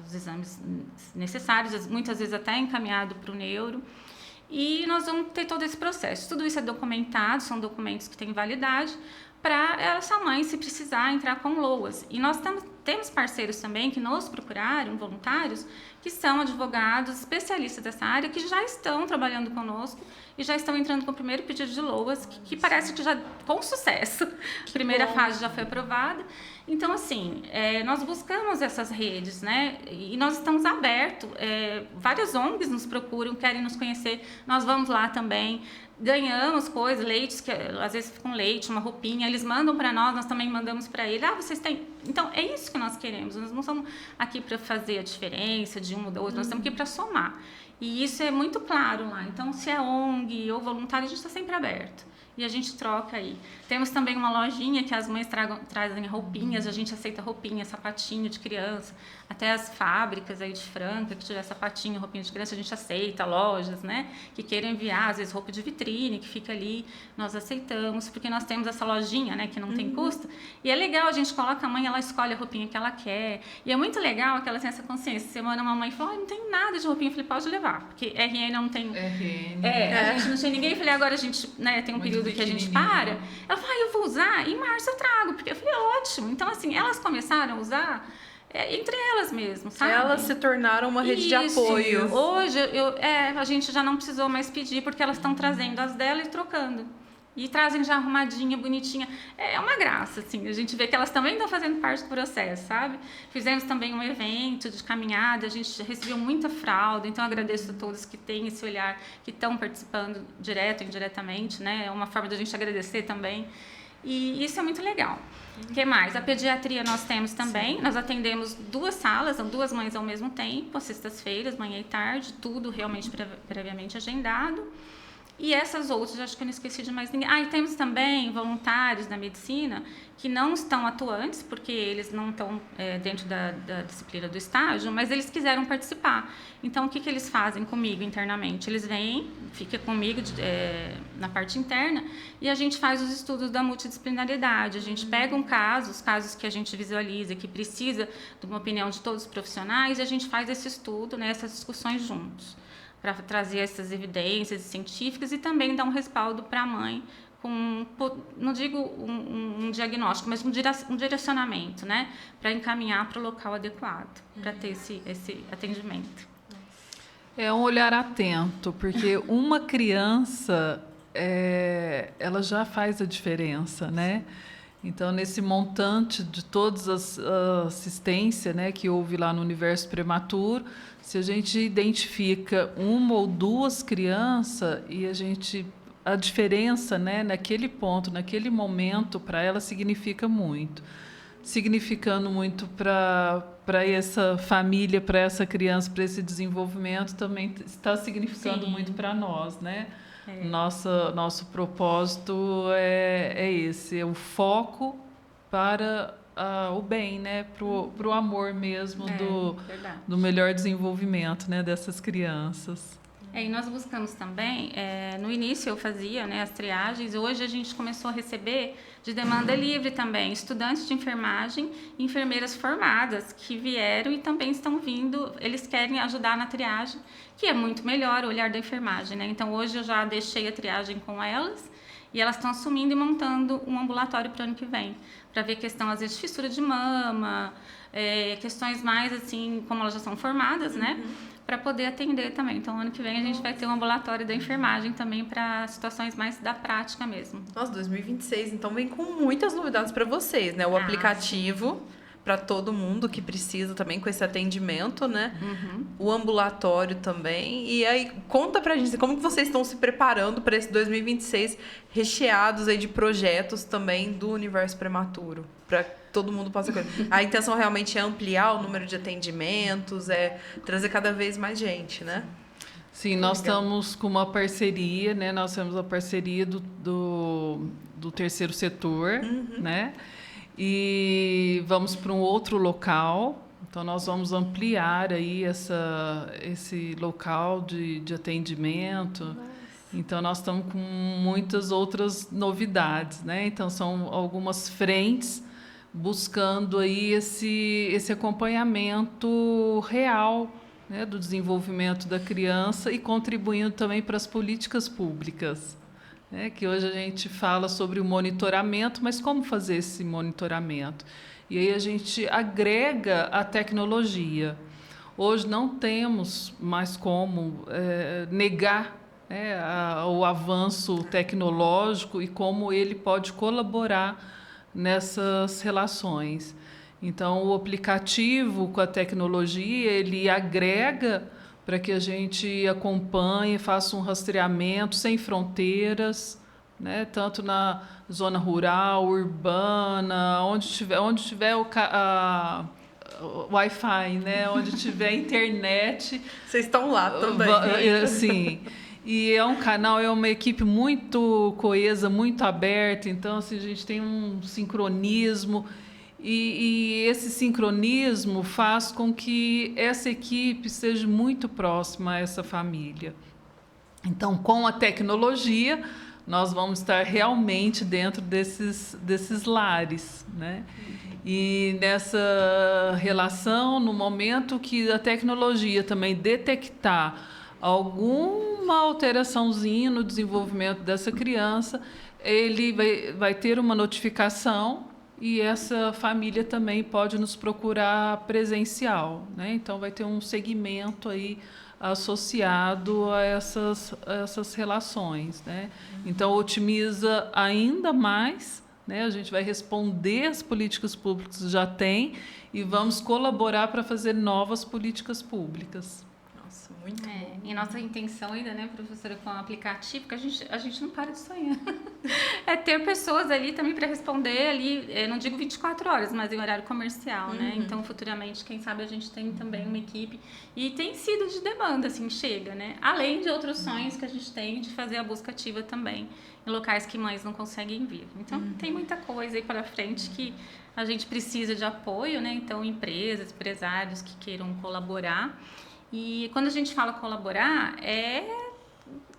os exames necessários, muitas vezes até encaminhado para o neuro. E nós vamos ter todo esse processo. Tudo isso é documentado, são documentos que têm validade, para essa mãe, se precisar, entrar com LOAS. E nós temos parceiros também que nos procuraram, voluntários, que são advogados, especialistas dessa área, que já estão trabalhando conosco e já estão entrando com o primeiro pedido de LOAS, que parece que já com sucesso. A primeira fase já foi aprovada. Então, assim, nós buscamos essas redes, né? E nós estamos abertos. Várias ONGs nos procuram, querem nos conhecer. Nós vamos lá também. Ganhamos coisas, leites, que às vezes ficam leite, uma roupinha, eles mandam para nós também mandamos para eles. Vocês têm... Então, é isso que nós queremos. Nós não estamos aqui para fazer a diferença de um ou do outro, nós estamos aqui para somar. E isso é muito claro lá. Então, se é ONG ou voluntário, a gente está sempre aberto. E a gente troca aí. Temos também uma lojinha que as mães trazem roupinhas, a gente aceita roupinha, sapatinho de criança, até as fábricas aí de Franca, que tiver sapatinho, roupinha de criança, a gente aceita, lojas, né, que queiram enviar, às vezes roupa de vitrine, que fica ali, nós aceitamos, porque nós temos essa lojinha, né, que não tem custo, e é legal, a gente coloca a mãe, ela escolhe a roupinha que ela quer, e é muito legal que ela tem essa consciência. Semana uma mãe falou, não tem nada de roupinha, eu falei, pode levar, porque RN não tem... RN. A gente não tinha ninguém, eu falei, agora a gente, né, tem um período que a gente para. Ela falou, eu vou usar, em março eu trago, porque eu falei, ótimo. Então, assim, elas começaram a usar entre elas mesmo, sabe? Elas se tornaram uma rede de apoio. Hoje, a gente já não precisou mais pedir, porque elas estão trazendo as dela e trocando. E trazem já arrumadinha, bonitinha. É uma graça, assim. A gente vê que elas também estão fazendo parte do processo, sabe? Fizemos também um evento de caminhada, a gente recebeu muita fralda, então eu agradeço a todos que têm esse olhar, que estão participando direto ou indiretamente, né? É uma forma da gente agradecer também. E isso é muito legal. O que mais? A pediatria nós temos também. Sim. Nós atendemos 2 salas, são 2 mães ao mesmo tempo, às sextas-feiras, manhã e tarde, tudo realmente previamente agendado. E essas outras, acho que eu não esqueci de mais ninguém. E temos também voluntários da medicina que não estão atuantes, porque eles não estão dentro da disciplina do estágio, mas eles quiseram participar. Então, o que eles fazem comigo internamente? Eles vêm, ficam comigo na parte interna, e a gente faz os estudos da multidisciplinaridade. A gente pega os casos que a gente visualiza, que precisa de uma opinião de todos os profissionais, e a gente faz esse estudo, né, essas discussões juntos, para trazer essas evidências científicas e também dar um respaldo para a mãe com, não digo um diagnóstico, mas um direcionamento, né, para encaminhar para o local adequado, para ter esse atendimento. É um olhar atento, porque uma criança, ela já faz a diferença, né? Então, nesse montante de todas as assistência, né, que houve lá no Universo Prematuro, se a gente identifica 1 ou 2 crianças e a diferença, né, naquele ponto, naquele momento, para ela significa muito. Significando muito para essa família, para essa criança, para esse desenvolvimento, também está significando muito para nós, né? Nosso propósito é esse, é o foco para o bem, né? Para o amor mesmo do melhor desenvolvimento, né, dessas crianças. E nós buscamos também, no início eu fazia, né, as triagens, hoje a gente começou a receber de demanda livre também, estudantes de enfermagem, enfermeiras formadas que vieram e também estão vindo, eles querem ajudar na triagem, que é muito melhor o olhar da enfermagem, né? Então hoje eu já deixei a triagem com elas e elas estão assumindo e montando um ambulatório para o ano que vem, para ver questão, às vezes, de fissura de mama, questões mais assim, como elas já são formadas, né? Para poder atender também. Então, ano que vem a gente vai ter um ambulatório da enfermagem também para situações mais da prática mesmo. Nossa, 2026, então vem com muitas novidades para vocês, né? O aplicativo para todo mundo que precisa também com esse atendimento, né? O ambulatório também. E aí, conta pra gente como que vocês estão se preparando para esse 2026 recheados aí de projetos também do Universo Prematuro, para todo mundo possa conhecer. A intenção realmente é ampliar o número de atendimentos, trazer cada vez mais gente, né? Sim, nós estamos com uma parceria, né? Nós temos a parceria do terceiro setor, né? E vamos para um outro local. Então, nós vamos ampliar aí esse local de atendimento. Nossa. Então, nós estamos com muitas outras novidades, né? Então, são algumas frentes buscando aí esse acompanhamento real, né, do desenvolvimento da criança e contribuindo também para as políticas públicas, né, que hoje a gente fala sobre o monitoramento, mas como fazer esse monitoramento? E aí a gente agrega a tecnologia. Hoje não temos mais como negar o avanço tecnológico e como ele pode colaborar nessas relações. Então, o aplicativo com a tecnologia, ele agrega para que a gente acompanhe, faça um rastreamento sem fronteiras, né? Tanto na zona rural, urbana, onde tiver o Wi-Fi, né? Onde tiver internet. Vocês estão lá também. Sim. E é um canal, é uma equipe muito coesa, muito aberta. Então, assim, a gente tem um sincronismo. E esse sincronismo faz com que essa equipe seja muito próxima a essa família. Então, com a tecnologia, nós vamos estar realmente dentro desses lares, né? E nessa relação, no momento que a tecnologia também detectar alguma alteraçãozinha no desenvolvimento dessa criança, ele vai ter uma notificação e essa família também pode nos procurar presencial, né? Então, vai ter um segmento aí associado a essas relações, né? Então, otimiza ainda mais, né? A gente vai responder às políticas públicas que já tem e vamos colaborar para fazer novas políticas públicas. Nossa, muito bom. E nossa intenção ainda, né, professora, com o aplicativo, porque a gente não para de sonhar, é ter pessoas ali também para responder ali, não digo 24 horas, mas em horário comercial, né? Então, futuramente, quem sabe a gente tem também uma equipe e tem sido de demanda, assim, chega, né? Além de outros sonhos que a gente tem de fazer a busca ativa também em locais que mães não conseguem vir. Então, tem muita coisa aí para frente que a gente precisa de apoio, né? Então, empresas, empresários que queiram colaborar. E quando a gente fala colaborar, é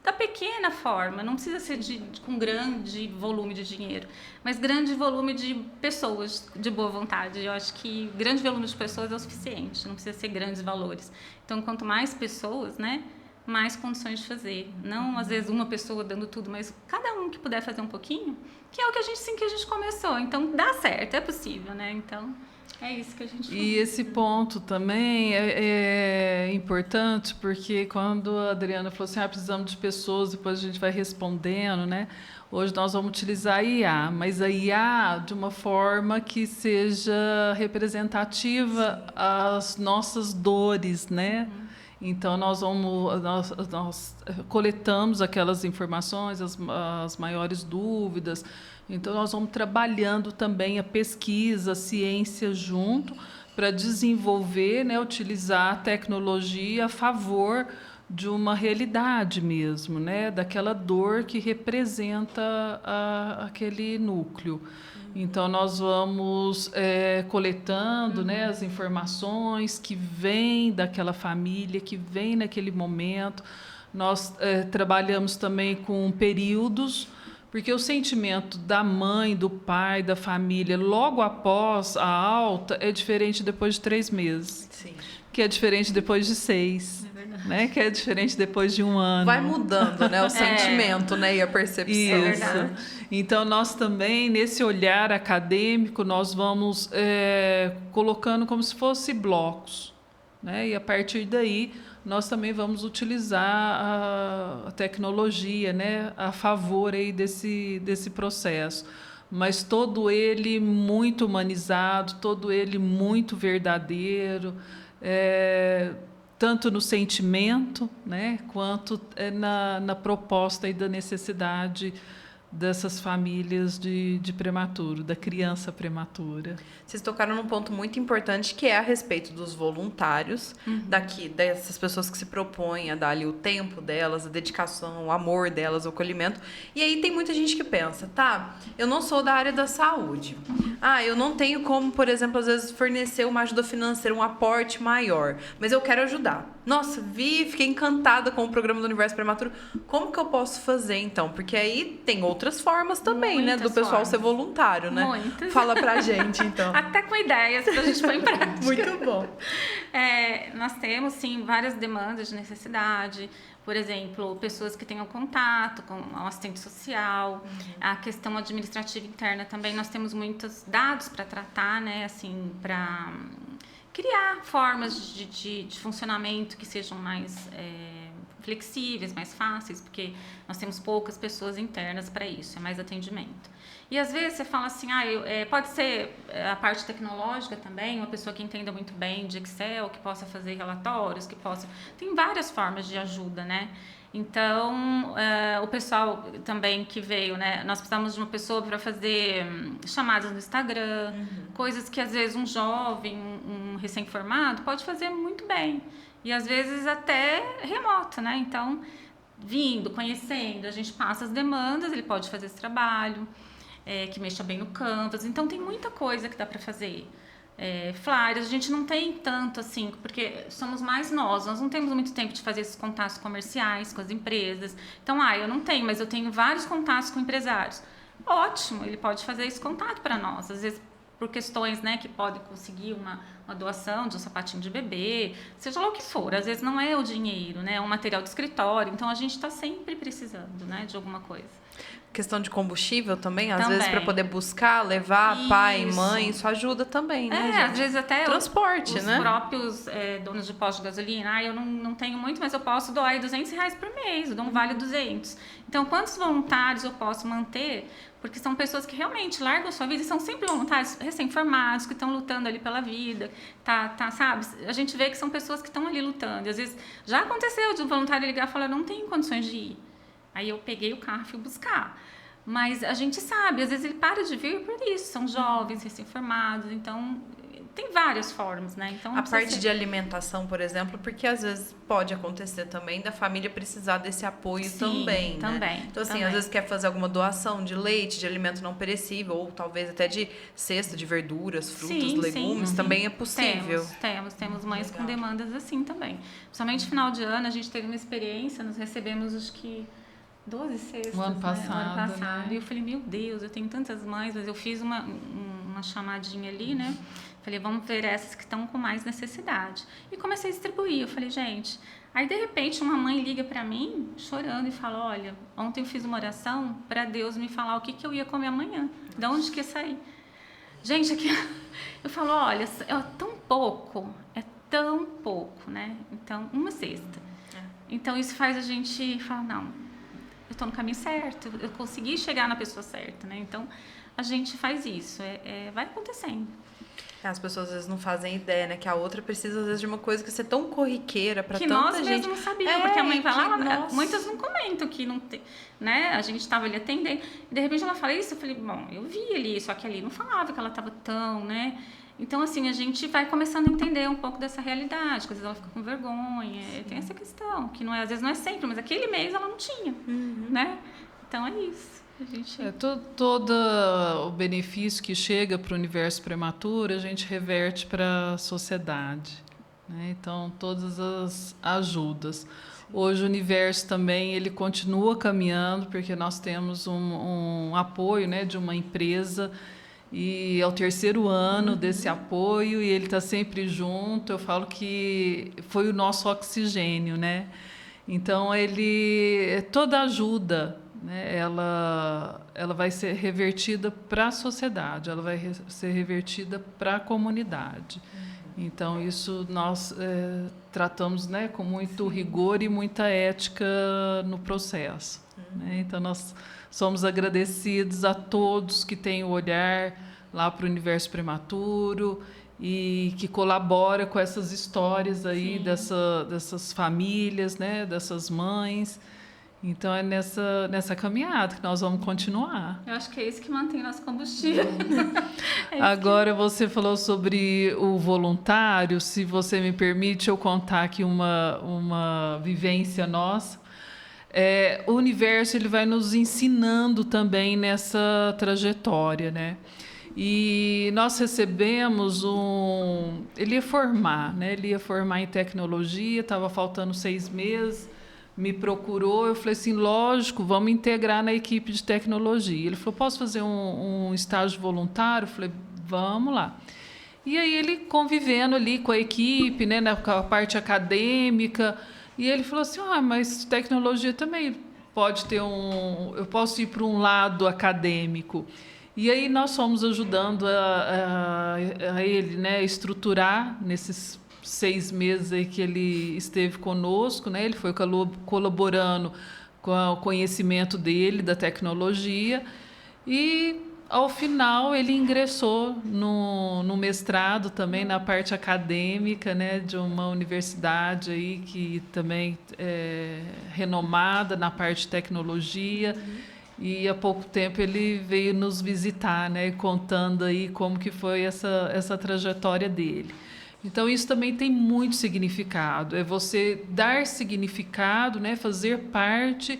da pequena forma, não precisa ser com grande volume de dinheiro, mas grande volume de pessoas de boa vontade. Eu acho que grande volume de pessoas é o suficiente, não precisa ser grandes valores. Então, quanto mais pessoas, né, mais condições de fazer. Não, às vezes, uma pessoa dando tudo, mas cada um que puder fazer um pouquinho, que é o que a gente começou. Então, dá certo, é possível, né? Então, é isso que a gente faz. E esse ponto também é importante, porque quando a Adriana falou assim, precisamos de pessoas, depois a gente vai respondendo, né? Hoje nós vamos utilizar a IA, mas a IA de uma forma que seja representativa às nossas dores, né? Então, nós coletamos aquelas informações, as maiores dúvidas. Então, nós vamos trabalhando também a pesquisa, a ciência junto, para desenvolver, né, utilizar a tecnologia a favor de uma realidade mesmo, né, daquela dor que representa aquele núcleo. Então, nós vamos coletando, né, as informações que vêm daquela família, que vêm naquele momento. Nós trabalhamos também com períodos, porque o sentimento da mãe, do pai, da família, logo após a alta, é diferente depois de 3 meses. Sim. Que é diferente depois de 6. Né? Que é diferente depois de 1 ano. Vai mudando, né? O sentimento, né? E a percepção. Isso. Então, nós também, nesse olhar acadêmico, nós vamos colocando como se fosse blocos, né? E, a partir daí, nós também vamos utilizar a tecnologia, né? A favor aí desse processo. Mas todo ele muito humanizado, todo ele muito verdadeiro, tanto no sentimento, né, quanto na proposta e da necessidade dessas famílias de prematuro, da criança prematura. Vocês tocaram num ponto muito importante, que é a respeito dos voluntários, dessas pessoas que se propõem a dar ali o tempo delas, a dedicação, o amor delas, o acolhimento. E aí tem muita gente que pensa, eu não sou da área da saúde. Eu não tenho como, por exemplo, às vezes fornecer uma ajuda financeira, um aporte maior, mas eu quero ajudar. Nossa, fiquei encantada com o programa do Universo Prematuro. Como que eu posso fazer, então? Porque aí tem outras formas também, né? Do pessoal ser voluntário, né? Muitas. Fala pra gente, então. Até com ideias pra gente pôr em prática. Muito bom. nós temos, sim, várias demandas de necessidade. Por exemplo, pessoas que tenham contato com o assistente social, a questão administrativa interna também. Nós temos muitos dados para tratar, né, assim, para criar formas de funcionamento que sejam mais flexíveis, mais fáceis, porque nós temos poucas pessoas internas para isso, é mais atendimento. E às vezes você fala assim, pode ser a parte tecnológica também, uma pessoa que entenda muito bem de Excel, que possa fazer relatórios, que possa... Tem várias formas de ajuda, né? Então, o pessoal também que veio, né? Nós precisamos de uma pessoa para fazer chamadas no Instagram, coisas que às vezes um jovem, um recém-formado pode fazer muito bem. E às vezes até remoto, né? Então, vindo, conhecendo, a gente passa as demandas, ele pode fazer esse trabalho, que mexa bem no Canvas. Então, tem muita coisa que dá para fazer. Flyers, a gente não tem tanto assim, porque somos mais nós não temos muito tempo de fazer esses contatos comerciais com as empresas. Então, eu não tenho, mas eu tenho vários contatos com empresários. Ótimo, ele pode fazer esse contato para nós. Às vezes, por questões, né, que pode conseguir uma doação de um sapatinho de bebê, seja lá o que for. Às vezes não é o dinheiro, né, é um material de escritório. Então, a gente está sempre precisando, né, de alguma coisa. Questão de combustível também, às vezes para poder buscar, levar pai, mãe, isso ajuda também, né, gente? Às vezes até transporte, os né? próprios donos de posto de gasolina, eu não tenho muito, mas eu posso doar aí R$200 por mês, eu dou um vale 200. Então, quantos voluntários eu posso manter? Porque são pessoas que realmente largam a sua vida e são sempre voluntários recém-formados, que estão lutando ali pela vida, sabe? A gente vê que são pessoas que estão ali lutando. E às vezes já aconteceu de um voluntário ligar e falar, não tenho condições de ir. Aí eu peguei o carro e fui buscar. Mas a gente sabe, às vezes ele para de vir por isso. São jovens, recém-formados, então tem várias formas, né? Então, a parte de alimentação, por exemplo, porque às vezes pode acontecer também da família precisar desse apoio também, né? Então, assim, às vezes quer fazer alguma doação de leite, de alimento não perecível, ou talvez até de cesta de verduras, frutas, legumes, também é possível. Temos mães com demandas assim também. Principalmente no final de ano, a gente teve uma experiência, nós recebemos, acho que 12 cestas, o ano passado, né? E eu falei, meu Deus, eu tenho tantas mães, mas eu fiz uma chamadinha ali, né? Falei, vamos ver essas que estão com mais necessidade. E comecei a distribuir. Eu falei, gente... Aí, de repente, uma mãe liga para mim, chorando, e fala, olha, ontem eu fiz uma oração para Deus me falar o que eu ia comer amanhã. De onde que ia sair? Gente, aqui... Eu falo, olha, é tão pouco, né? Então, uma cesta. Então, isso faz a gente falar, não, eu estou no caminho certo, eu consegui chegar na pessoa certa, né? Então, a gente faz isso, vai acontecendo. As pessoas às vezes não fazem ideia, né? Que a outra precisa, às vezes, de uma coisa que ser tão corriqueira para tanta gente. Que nós mesmos não sabíamos, porque a mãe vai lá, muitas não comentam que não tem, né? A gente estava ali atendendo, e de repente ela fala isso, eu falei, bom, eu vi ali, só que ali não falava que ela estava tão, né? Então, assim, a gente vai começando a entender um pouco dessa realidade, que às vezes ela fica com vergonha, tem essa questão, que não é, às vezes não é sempre, mas aquele mês ela não tinha, né? Então, é isso. Todo o benefício que chega para o universo prematuro, a gente reverte para a sociedade, né? Então, todas as ajudas. Hoje o universo também ele continua caminhando, porque nós temos um apoio, né, de uma empresa, e é o 3º ano desse apoio, e ele está sempre junto. Eu falo que foi o nosso oxigênio, né? Então, toda ajuda, né, ela vai ser revertida para a sociedade, ela vai ser revertida para a comunidade. Então, isso nós tratamos, né, com muito rigor e muita ética no processo. Né? Então, nós somos agradecidos a todos que têm o olhar lá para o universo prematuro e que colabora com essas histórias aí dessas famílias, né, dessas mães. Então, é nessa caminhada que nós vamos continuar. Eu acho que é isso que mantém nosso combustível. Agora, você falou sobre o voluntário. Se você me permite, eu contar aqui uma vivência nossa. O universo ele vai nos ensinando também nessa trajetória, né? E nós recebemos ele ia formar, né? Ele ia formar em tecnologia, estava faltando 6 meses, me procurou, eu falei assim, lógico, vamos integrar na equipe de tecnologia. Ele falou, posso fazer um estágio voluntário? Eu falei, vamos lá. E aí ele convivendo ali com a equipe, né, com a parte acadêmica, e ele falou assim, mas tecnologia também pode ter eu posso ir para um lado acadêmico. E aí nós fomos ajudando a ele, né, estruturar nesses 6 meses aí que ele esteve conosco, né, ele foi colaborando com o conhecimento dele da tecnologia, e ao final ele ingressou no mestrado também na parte acadêmica, né, de uma universidade aí que também é renomada na parte de tecnologia. E há pouco tempo ele veio nos visitar, né, contando aí como que foi essa trajetória dele. Então isso também tem muito significado, é você dar significado, né, fazer parte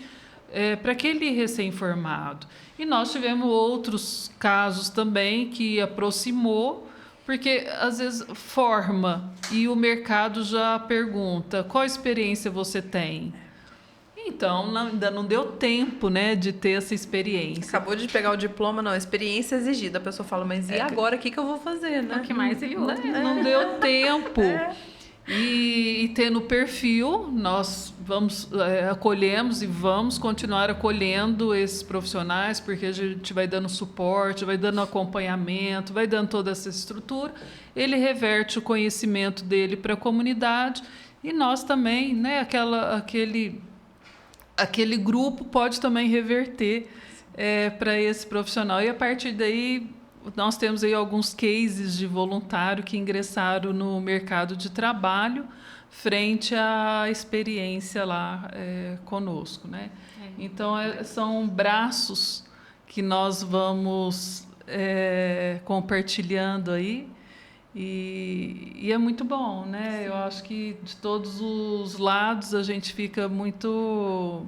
para aquele recém-formado. E nós tivemos outros casos também que aproximou, porque às vezes forma e o mercado já pergunta qual experiência você tem. Então, ainda não deu tempo, né, de ter essa experiência. Acabou de pegar o diploma, não, experiência exigida. A pessoa fala, mas e agora, o que eu vou fazer, né? O que mais ele usa? Não deu tempo. E tendo perfil, nós acolhemos e vamos continuar acolhendo esses profissionais, porque a gente vai dando suporte, vai dando acompanhamento, vai dando toda essa estrutura. Ele reverte o conhecimento dele para a comunidade e nós também, né, aquele grupo pode também reverter para esse profissional. E a partir daí nós temos aí alguns cases de voluntário que ingressaram no mercado de trabalho frente à experiência lá conosco, né? Então são braços que nós vamos compartilhando aí. E é muito bom, né? Sim. Eu acho que de todos os lados a gente fica muito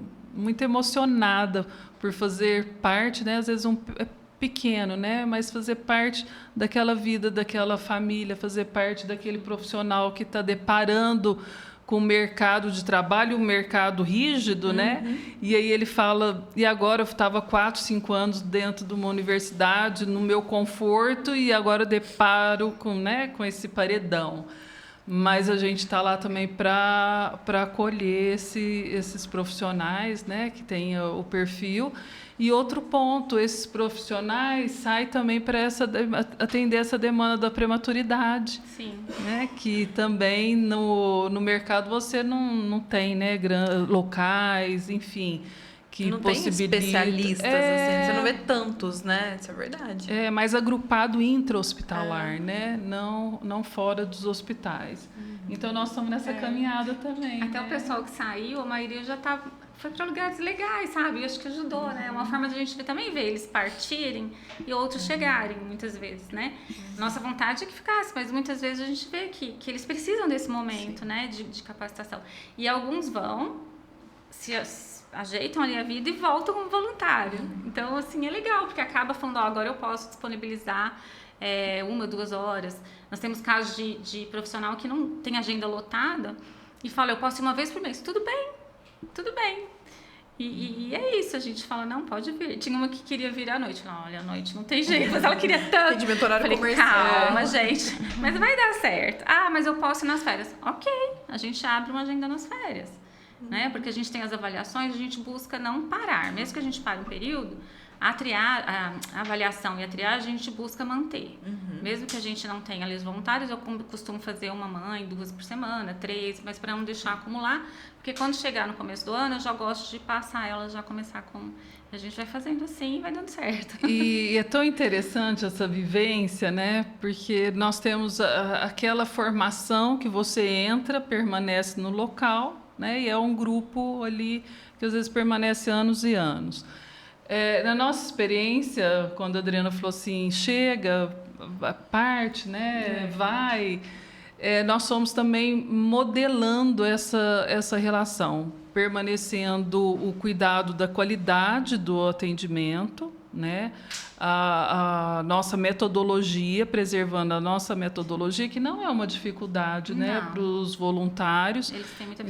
emocionada por fazer parte, né? Às vezes é pequeno, né? Mas fazer parte daquela vida, daquela família, fazer parte daquele profissional que está deparando com o mercado de trabalho, um mercado rígido, né? E aí ele fala, e agora eu estava 4, 5 anos dentro de uma universidade, no meu conforto, e agora eu deparo com esse paredão. Mas a gente está lá também para acolher esses profissionais, né, que têm o perfil. E outro ponto, esses profissionais saem também para atender essa demanda da prematuridade. Sim. Né, que também no mercado você não tem, né, locais, enfim, que não possibilitam. Tem especialistas, assim, você não vê tantos, né? Isso é verdade. É mais agrupado intra-hospitalar, né? Não fora dos hospitais. Então nós estamos nessa caminhada também. Até né? o pessoal que saiu, a maioria já foi para lugares legais, sabe? Eu acho que ajudou, né? É uma forma de a gente também ver eles partirem e outros chegarem, muitas vezes, né? Nossa vontade é que ficasse, mas muitas vezes a gente vê que eles precisam desse momento, né? De capacitação. E alguns vão, se ajeitam ali a vida e voltam como voluntário. Então, assim, é legal, porque acaba falando, agora eu posso disponibilizar 1, 2 horas. Nós temos casos de profissional que não tem agenda lotada e fala, eu posso ir uma vez por mês. Tudo bem. E é isso, a gente fala, não, pode vir. Tinha uma que queria vir à noite. Não, olha, à noite não tem jeito, mas ela queria tanto. Atendimento horário comercial. Calma, gente, mas vai dar certo. Mas eu posso ir nas férias. Ok, a gente abre uma agenda nas férias. Né? Porque a gente tem as avaliações, a gente busca não parar. Mesmo que a gente pare um período, a avaliação e a triagem a gente busca manter. Mesmo que a gente não tenha ali os voluntários, eu costumo fazer uma mãe 2 por semana, 3, mas para não deixar acumular, porque quando chegar no começo do ano eu já gosto de passar ela, já começar com... A gente vai fazendo assim e vai dando certo. E é tão interessante essa vivência, né? Porque nós temos aquela formação que você entra, permanece no local, né? E é um grupo ali que às vezes permanece anos e anos. Na nossa experiência, quando a Adriana falou assim, chega, parte, né? Vai, nós fomos também modelando essa relação, permanecendo o cuidado da qualidade do atendimento, né? A nossa metodologia, preservando a nossa metodologia, que não é uma dificuldade, né, para os voluntários. Eles têm muita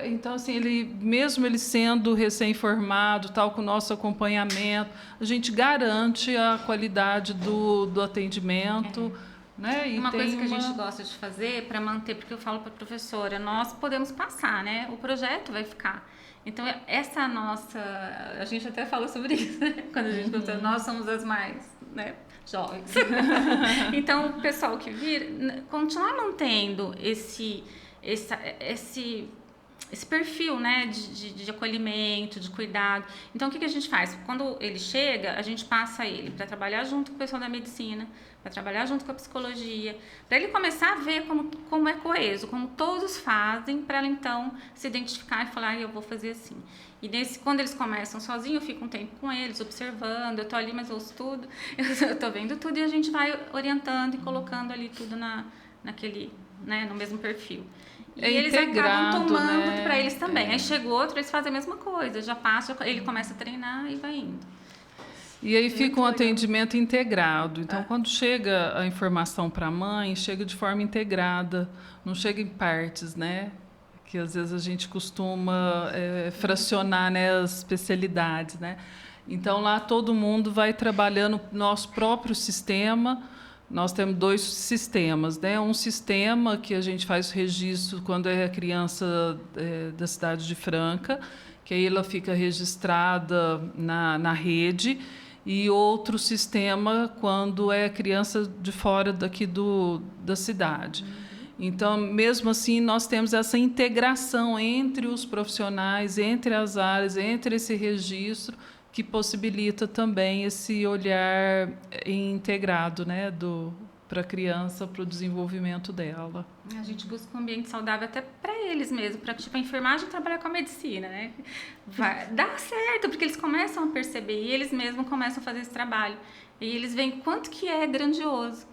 então assim, mesmo ele sendo recém-formado, tal, com o nosso acompanhamento, a gente garante a qualidade do atendimento, né? E Uma tem coisa que a gente gosta de fazer para manter, porque eu falo para a professora, nós podemos passar, né? O projeto vai ficar. Então, essa nossa... A gente até falou sobre isso, né? Quando a gente contou, nós somos as mais, né, jovens. Então, o pessoal que vir, continuar mantendo esse perfil, né, de acolhimento, de cuidado. Então, o que a gente faz? Quando ele chega, a gente passa ele para trabalhar junto com o pessoal da medicina, para trabalhar junto com a psicologia, para ele começar a ver como é coeso, como todos fazem, para ela, então, se identificar e falar, eu vou fazer assim. E quando eles começam sozinhos, eu fico um tempo com eles, observando, eu tô ali, mas eu ouço tudo, eu tô vendo tudo, e a gente vai orientando e colocando ali tudo naquele, né, no mesmo perfil. E eles acabam tomando, né, para eles também. Aí chega outro, eles fazem a mesma coisa, já passa, ele começa a treinar e vai indo. E aí fica um atendimento integrado. Então, quando chega a informação para a mãe, chega de forma integrada, não chega em partes, né? Que às vezes a gente costuma fracionar, né, as especialidades, né? Então, lá todo mundo vai trabalhando nosso próprio sistema. Nós temos 2 sistemas, né? Um sistema que a gente faz o registro quando é a criança da cidade de Franca, que aí ela fica registrada na rede, e outro sistema quando é criança de fora daqui da cidade. Então, mesmo assim, nós temos essa integração entre os profissionais, entre as áreas, entre esse registro, que possibilita também esse olhar integrado, né, para a criança, para o desenvolvimento dela. A gente busca um ambiente saudável até para eles mesmo, para tipo, a enfermagem trabalhar com a medicina, né? Dá certo, porque eles começam a perceber e eles mesmos começam a fazer esse trabalho. E eles veem quanto que é grandioso,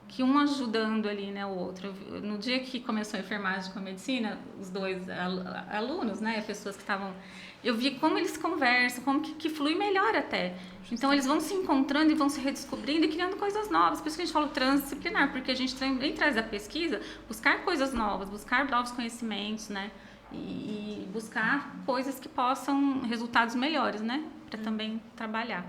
que um ajudando ali, né, o outro. No dia que começou a enfermagem com a medicina, os 2 alunos, né, pessoas que estavam... Eu vi como eles conversam, como que flui melhor até. Então, eles vão se encontrando e vão se redescobrindo e criando coisas novas. Por isso que a gente fala transdisciplinar, porque a gente também traz da pesquisa buscar coisas novas, buscar novos conhecimentos, né? E buscar coisas que possam, resultados melhores, né? Para também trabalhar.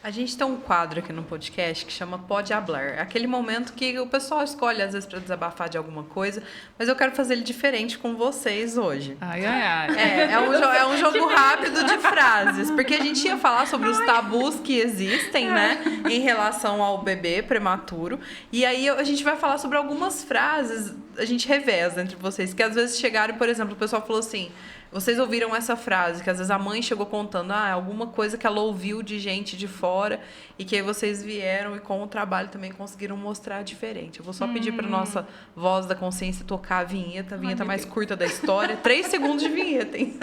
A gente tem um quadro aqui no podcast que chama Pode Hablar. É aquele momento que o pessoal escolhe, às vezes, para desabafar de alguma coisa, mas eu quero fazer ele diferente com vocês hoje. Ai, ai, ai. É um jogo rápido de frases, porque a gente ia falar sobre os tabus que existem, né, em relação ao bebê prematuro, e aí a gente vai falar sobre algumas frases, a gente reveza entre vocês, que às vezes chegaram, por exemplo, o pessoal falou assim... Vocês ouviram essa frase, que às vezes a mãe chegou contando alguma coisa que ela ouviu de gente de fora e que aí vocês vieram e com o trabalho também conseguiram mostrar diferente. Eu vou só pedir para nossa voz da consciência tocar a vinheta mais curta da história. 3 segundos de vinheta, hein?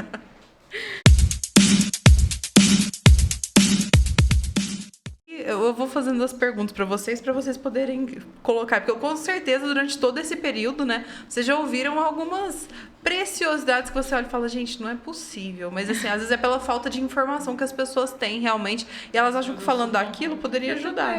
Eu vou fazendo as perguntas para vocês poderem colocar, porque eu com certeza durante todo esse período, né, vocês já ouviram algumas preciosidades que você olha e fala, gente, não é possível, mas assim, às vezes é pela falta de informação que as pessoas têm realmente, e elas acham que falando daquilo poderia ajudar.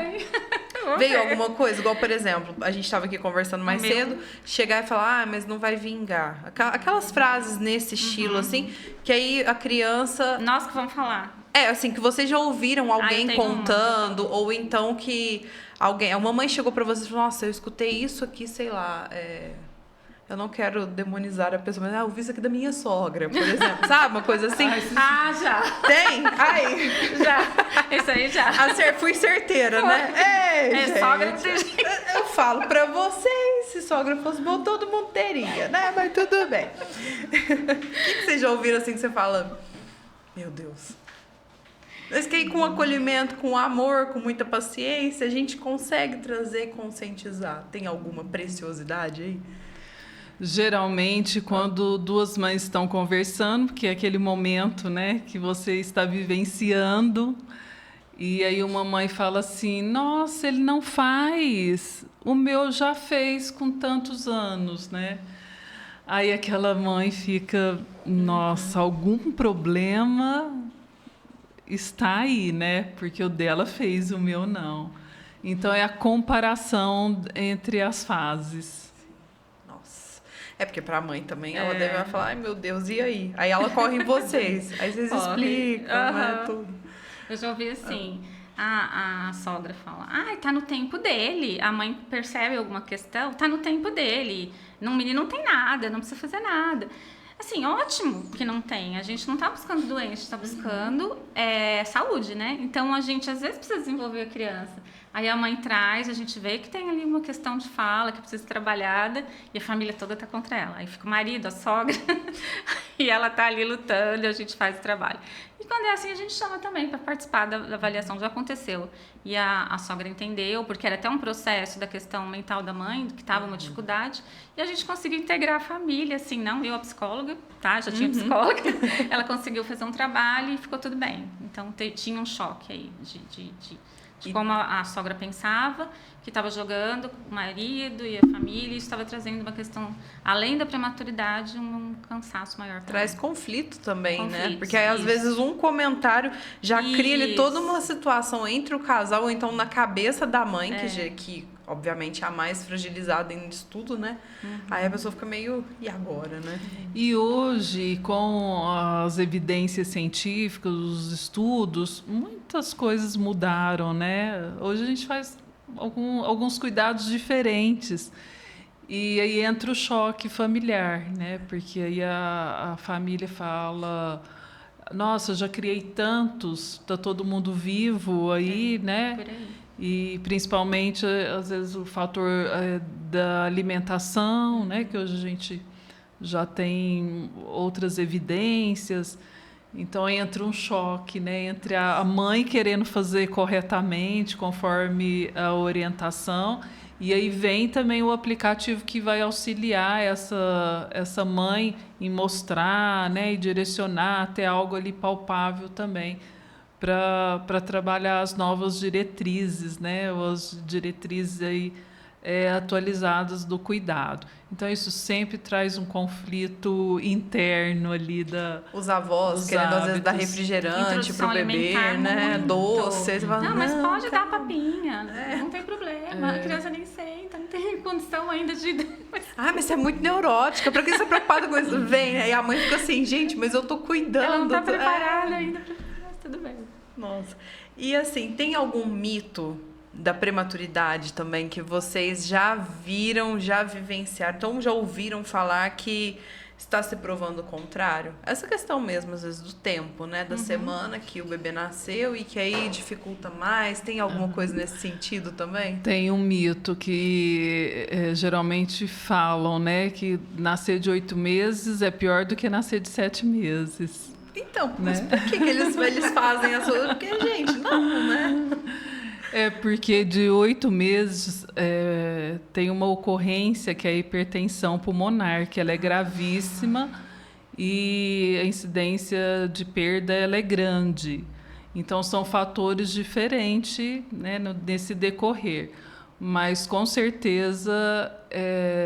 Veio alguma coisa, igual por exemplo, a gente estava aqui conversando mais cedo, chegar e falar, mas não vai vingar. Aquelas frases nesse estilo, assim, que aí a criança... Nós que vamos falar. Assim, que vocês já ouviram alguém contando, ou então que uma mãe chegou pra vocês e falou, nossa, eu escutei isso aqui, sei lá, eu não quero demonizar a pessoa, mas eu vi isso aqui da minha sogra, por exemplo, sabe? Uma coisa assim. Já. Tem? Aí. Já. Isso aí já. Fui certeira, né? Gente, sogra não tem jeito. Eu falo pra vocês, se sogra fosse bom, todo mundo teria, né? Mas tudo bem. O que vocês já ouviram assim que você fala, meu Deus... Mas que aí com acolhimento, com amor, com muita paciência, a gente consegue trazer e conscientizar. Tem alguma preciosidade aí? Geralmente, quando 2 mães estão conversando, que é aquele momento, né, que você está vivenciando, e aí uma mãe fala assim, nossa, ele não faz, o meu já fez com tantos anos, né? Aí aquela mãe fica, nossa, algum problema... está aí, né? Porque o dela fez, o meu não. Então, é a comparação entre as fases. Nossa. É porque para a mãe também, ela deve falar, ai, meu Deus, e aí? Aí ela corre em vocês. Aí vocês explicam, né? Tudo. Eu já ouvi assim, a sogra fala, tá no tempo dele. A mãe percebe alguma questão, tá no tempo dele. No menino não tem nada, não precisa fazer nada. Assim, ótimo que não tem. A gente não tá buscando doença, a gente tá buscando saúde, né? Então, a gente às vezes precisa desenvolver a criança. Aí a mãe traz, a gente vê que tem ali uma questão de fala, que precisa ser trabalhada, e a família toda tá contra ela. Aí fica o marido, a sogra, e ela tá ali lutando, e a gente faz o trabalho. E quando é assim, a gente chama também para participar da avaliação. Já aconteceu. E a sogra entendeu, porque era até um processo da questão mental da mãe, que estava uma dificuldade, e a gente conseguiu integrar a família, assim, não eu a psicóloga, tá? Já tinha psicóloga. Ela conseguiu fazer um trabalho e ficou tudo bem. Então, tinha um choque aí de como a sogra pensava, que estava jogando com o marido e a família, e isso estava trazendo uma questão, além da prematuridade, um cansaço maior. Traz conflito também, né? Porque aí, às vezes um comentário já cria ali toda uma situação entre o casal, ou então na cabeça da mãe, que obviamente é a mais fragilizada nisso tudo, né? Aí a pessoa fica meio, e agora, né? E hoje, com as evidências científicas, os estudos, muitas coisas mudaram, né? Hoje a gente faz alguns cuidados diferentes. E aí entra o choque familiar, né? Porque aí a família fala, nossa, eu já criei tantos, tá todo mundo vivo aí, né? Por aí. E principalmente, às vezes, o fator da alimentação, né? Que hoje a gente já tem outras evidências. Então, entra um choque, né? Entre a mãe querendo fazer corretamente, conforme a orientação, e aí vem também o aplicativo que vai auxiliar essa mãe em mostrar, né? E direcionar até algo ali palpável também, para trabalhar as novas diretrizes, né? As diretrizes aí, atualizadas do cuidado. Então, isso sempre traz um conflito interno ali os avós querendo, às vezes, dar refrigerante pro bebê, né? Doce. Não, mas pode dar papinha, não tem problema. A criança nem senta, não tem condição ainda de... Mas você é muito neurótica, pra que você é preocupada com isso? Vem, né? E a mãe fica assim, gente, mas eu tô cuidando. Ela não tá preparada ainda, mas tudo bem. Nossa. E assim, tem algum mito da prematuridade também que vocês já viram, já vivenciaram, então já ouviram falar que está se provando o contrário? Essa questão mesmo, às vezes, do tempo, né? Da semana que o bebê nasceu e que aí dificulta mais. Tem alguma coisa nesse sentido também? Tem um mito que geralmente falam, né? Que nascer de 8 meses é pior do que nascer de 7 meses. Então, mas por que eles fazem essa... Porque, gente, não, né? É porque de 8 meses tem uma ocorrência que é a hipertensão pulmonar, que ela é gravíssima e a incidência de perda ela é grande. Então, são fatores diferentes, né, nesse decorrer. Mas, com certeza,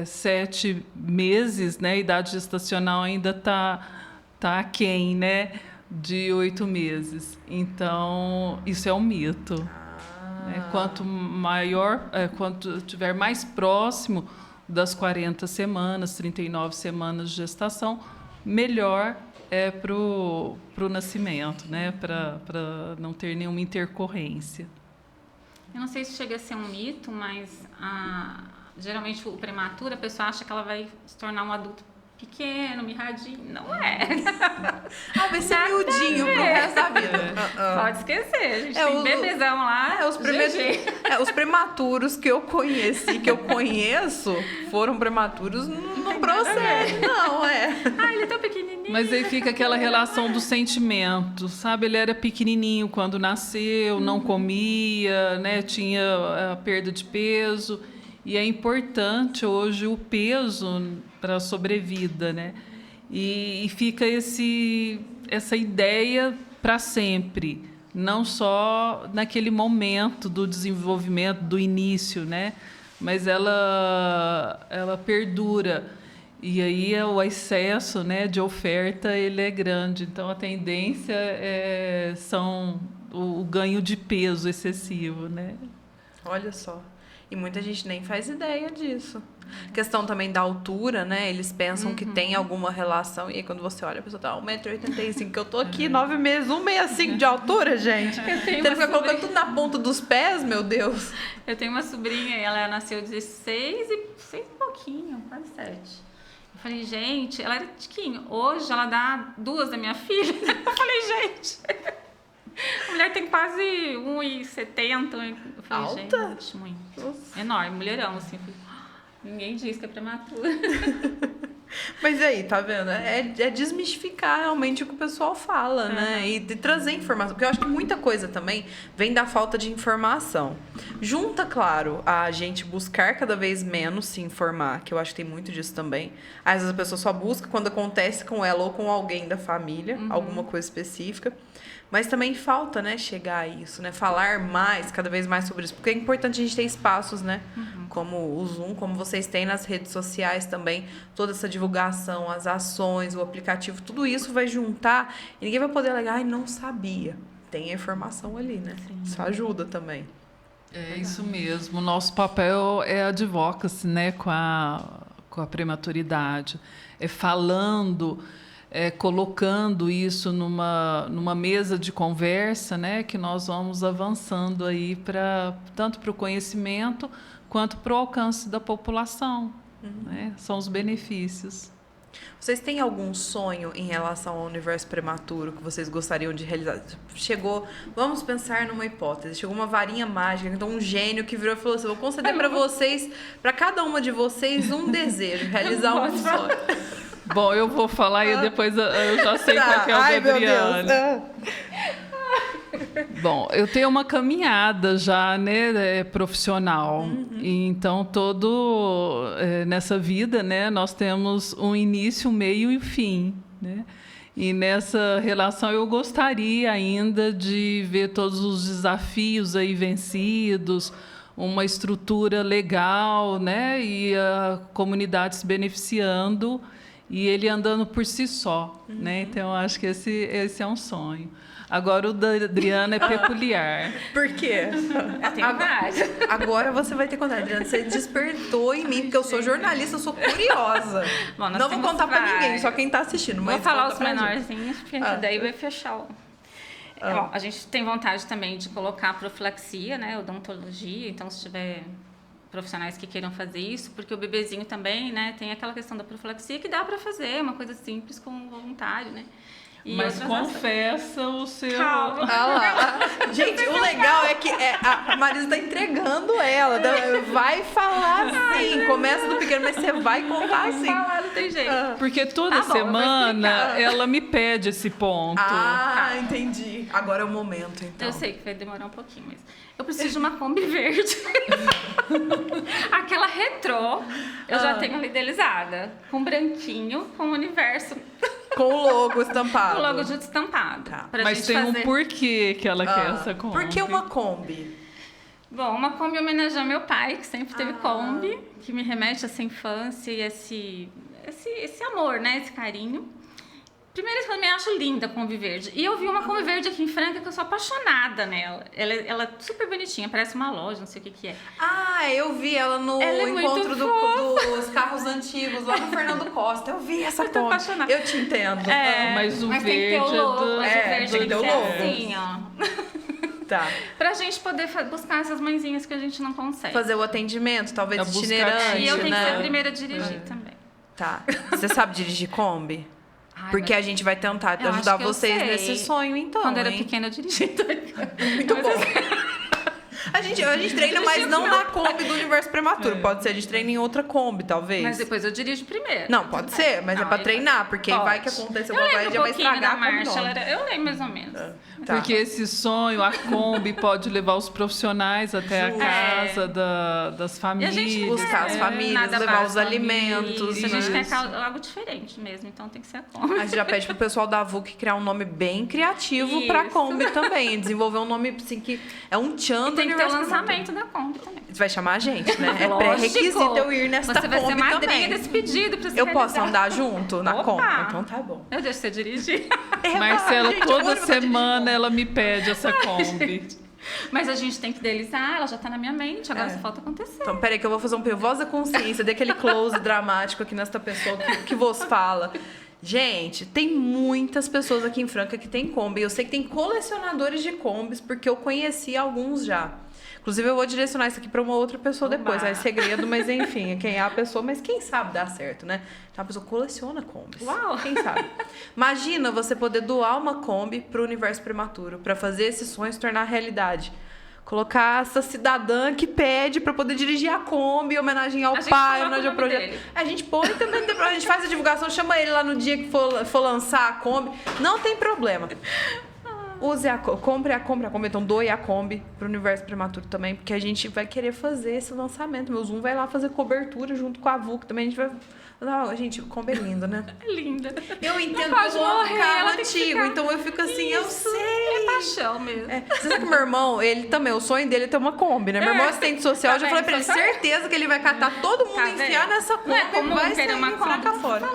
7 meses, né, a idade gestacional ainda está aquém, né, de 8 meses. Então, isso é um mito. Quanto maior, quanto estiver mais próximo das 40 semanas, 39 semanas de gestação, melhor é para o nascimento, né? Para não ter nenhuma intercorrência. Eu não sei se chega a ser um mito, mas geralmente o prematuro, a pessoa acha que ela vai se tornar um adulto pequeno, mirradinho. Não é. Vai ser miudinho pro resto da vida. Pode esquecer. A gente tem bebezão lá. Os prematuros que eu conheci, que eu conheço, foram prematuros no processo. Não, ele é tão pequenininho. Mas aí fica aquela relação do sentimento, sabe? Ele era pequenininho quando nasceu, não comia, né? Tinha a perda de peso. E é importante hoje o peso para a sobrevida, né? E fica essa ideia para sempre, não só naquele momento do desenvolvimento, do início, né? Mas ela perdura. E aí o excesso, né, de oferta ele é grande. Então a tendência são o ganho de peso excessivo, né? Olha só. E muita gente nem faz ideia disso. Questão também da altura, né? Eles pensam que tem alguma relação. E aí, quando você olha, a pessoa tá 1,85 m. Eu tô aqui 9 meses, 1,65 de altura, gente. Tendo que ficar colocando tudo na ponta dos pés, meu Deus. Eu tenho uma sobrinha, ela nasceu 16 e pouquinho, quase 7. Eu falei, gente, ela era tiquinho. Hoje ela dá 2 da minha filha. Eu falei, gente, a mulher tem quase 1,70 m. Eu falei, Alta? gente, muito. Enorme, mulherão, assim. Ninguém diz que é prematura. Mas aí, tá vendo? É desmistificar realmente o que o pessoal fala, né? E de trazer informação. Porque eu acho que muita coisa também vem da falta de informação. Junta, claro, a gente buscar cada vez menos se informar, que eu acho que tem muito disso também. Às vezes a pessoa só busca quando acontece com ela ou com alguém da família, alguma coisa específica. Mas também falta, né, chegar a isso, né? Falar mais, cada vez mais sobre isso. Porque é importante a gente ter espaços, né? Como o Zoom, como vocês têm nas redes sociais também. Toda essa divulgação, as ações, o aplicativo, tudo isso vai juntar. E ninguém vai poder alegar, ai, não sabia. Tem a informação ali, né? Sim. Isso ajuda também. É isso mesmo. O nosso papel é advocacy, né, com a prematuridade. É falando... colocando isso numa mesa de conversa, né, que nós vamos avançando aí tanto para o conhecimento quanto para o alcance da população. Né? São os benefícios. Vocês têm algum sonho em relação ao universo prematuro que vocês gostariam de realizar? Chegou, vamos pensar numa hipótese, chegou uma varinha mágica, então um gênio que virou e falou assim, vou conceder para vocês, para cada uma de vocês, um desejo, realizar um sonho. Bom, eu vou falar e depois eu já sei qual que é o da Adriana. Bom, eu tenho uma caminhada já, né, profissional. E então, nessa vida, né, nós temos um início, um meio e um fim. Né? E nessa relação eu gostaria ainda de ver todos os desafios aí vencidos, uma estrutura legal, né, e a comunidade se beneficiando e ele andando por si só, né? Então, eu acho que esse é um sonho. Agora, o da Adriana é peculiar. Por quê? Eu tenho vários. Agora você vai ter contato. Adriana, você despertou em mim, porque eu sou jornalista, eu sou curiosa. Bom, não vou contar pra ninguém, só quem tá assistindo. Mas vou falar conta os pra gente. menorzinhos, porque daí vai fechar o... Bom, a gente tem vontade também de colocar profilaxia, né? Odontologia, então se tiver profissionais que queiram fazer isso, porque o bebezinho também, né, tem aquela questão da profilaxia que dá para fazer, uma coisa simples com um voluntário, né? E mas confessa o seu... Calma. Ah lá. Gente, o legal é que a Marisa tá entregando ela. Vai falar assim. Começa do pequeno, mas você vai contar assim. Falar, não tem jeito. Porque toda semana ela me pede esse ponto. Ah, entendi. Agora é o momento, então. Eu sei que vai demorar um pouquinho, mas eu preciso de uma Kombi verde. Aquela retrô, eu já tenho ali idealizada. Com branquinho, com o universo... Com o logo estampado. O logo junto estampado. Tá. Mas gente tem fazer... um porquê que ela quer essa Kombi. Por que uma Kombi? Bom, uma Kombi homenageia meu pai, que sempre teve Kombi, que me remete a essa infância e esse amor, né? Esse carinho. Primeiro, eu também acho linda a Kombi verde. E eu vi uma Kombi verde aqui em Franca que eu sou apaixonada nela. Ela é super bonitinha, parece uma loja, não sei o que é. Ah, eu vi ela no encontro dos carros antigos, lá no Fernando Costa. Eu vi essa Kombi. Apaixonada. Eu te entendo. Mas o tem verde que ter o logo, do... mas o verde tem que do ser logo. assim, ó. Tá. Pra gente poder buscar essas mãezinhas que a gente não consegue. Fazer o atendimento, talvez A busca itinerante, E eu tenho que ser a né? primeira a dirigir também. Tá. Você sabe dirigir Kombi? Ai, Porque mas- a gente vai tentar Eu ajudar acho que eu vocês sei. nesse sonho, então. Quando eu era hein? pequena, eu dirigia. Muito bom. A gente treina, mas não na Kombi do Universo Prematuro. Pode ser, a gente treina em outra Kombi, talvez. Mas depois eu dirijo primeiro. Não, pode ser, mas é pra treinar, porque vai que acontece alguma coisa e já vai estragar a Kombi marcha. nova. Eu lembro mais ou menos. Tá. Porque esse sonho, a Kombi pode levar os profissionais até a casa das E a famílias. gente não Buscar quer as famílias, nada levar baixo os da alimentos, família. A gente isso. quer algo diferente mesmo, então tem que ser a Kombi. A gente já pede pro pessoal da VUC criar um nome bem criativo pra Isso. Kombi também. Desenvolver um nome assim que é um tchan do Tem que ter o Universo lançamento da Kombi também. Prematuro. Você vai chamar a gente, né? É Lógico. pré-requisito eu ir nesta Você vai ser Kombi madrinha também. desse pedido pra você Eu posso realizar. andar junto na Opa! Kombi? Então tá bom. Eu deixo você dirigir. Marcela, Gente, toda eu vou dirigir semana Kombi. ela me pede essa Kombi. Mas a gente tem que idealizar, ela já tá na minha mente, agora só falta acontecer. Então, peraí que eu vou fazer voz da consciência, daquele close dramático aqui nesta pessoa que vos fala. Gente, tem muitas pessoas aqui em Franca que tem Kombi. Eu sei que tem colecionadores de Kombis, porque eu conheci alguns já. Inclusive, eu vou direcionar isso aqui para uma outra pessoa depois. É segredo, mas enfim, quem é a pessoa. Mas quem sabe dá certo, né? Então, a pessoa coleciona Kombis. Uau! Quem sabe? Imagina você poder doar uma Kombi para o universo prematuro, para fazer esse sonho se tornar realidade. Colocar essa cidadã que pede para poder dirigir a Kombi, em homenagem ao pai, em homenagem ao projeto. Dele. A gente põe também, não tem problema. A gente faz a divulgação, chama ele lá no dia que for lançar a Kombi. Não tem problema. Compre a Kombi, então doe a Kombi pro universo prematuro também, porque a gente vai querer fazer esse lançamento. Meu Zoom vai lá fazer cobertura junto com a VUC também. A gente vai. Não, gente, Kombi é linda, né? É linda. Eu entendo não pode eu amo morrer, carro ela tem que antigo, ficar... então eu fico assim, eu sei. É paixão mesmo. Você sabe que meu irmão, ele também, o sonho dele é ter uma Kombi, né? Meu irmão é assistente social, eu já falei pra ele, certeza que ele vai catar todo mundo, enfiar nessa Kombi, não é comum vai ter sair uma Franca Kombi. fora.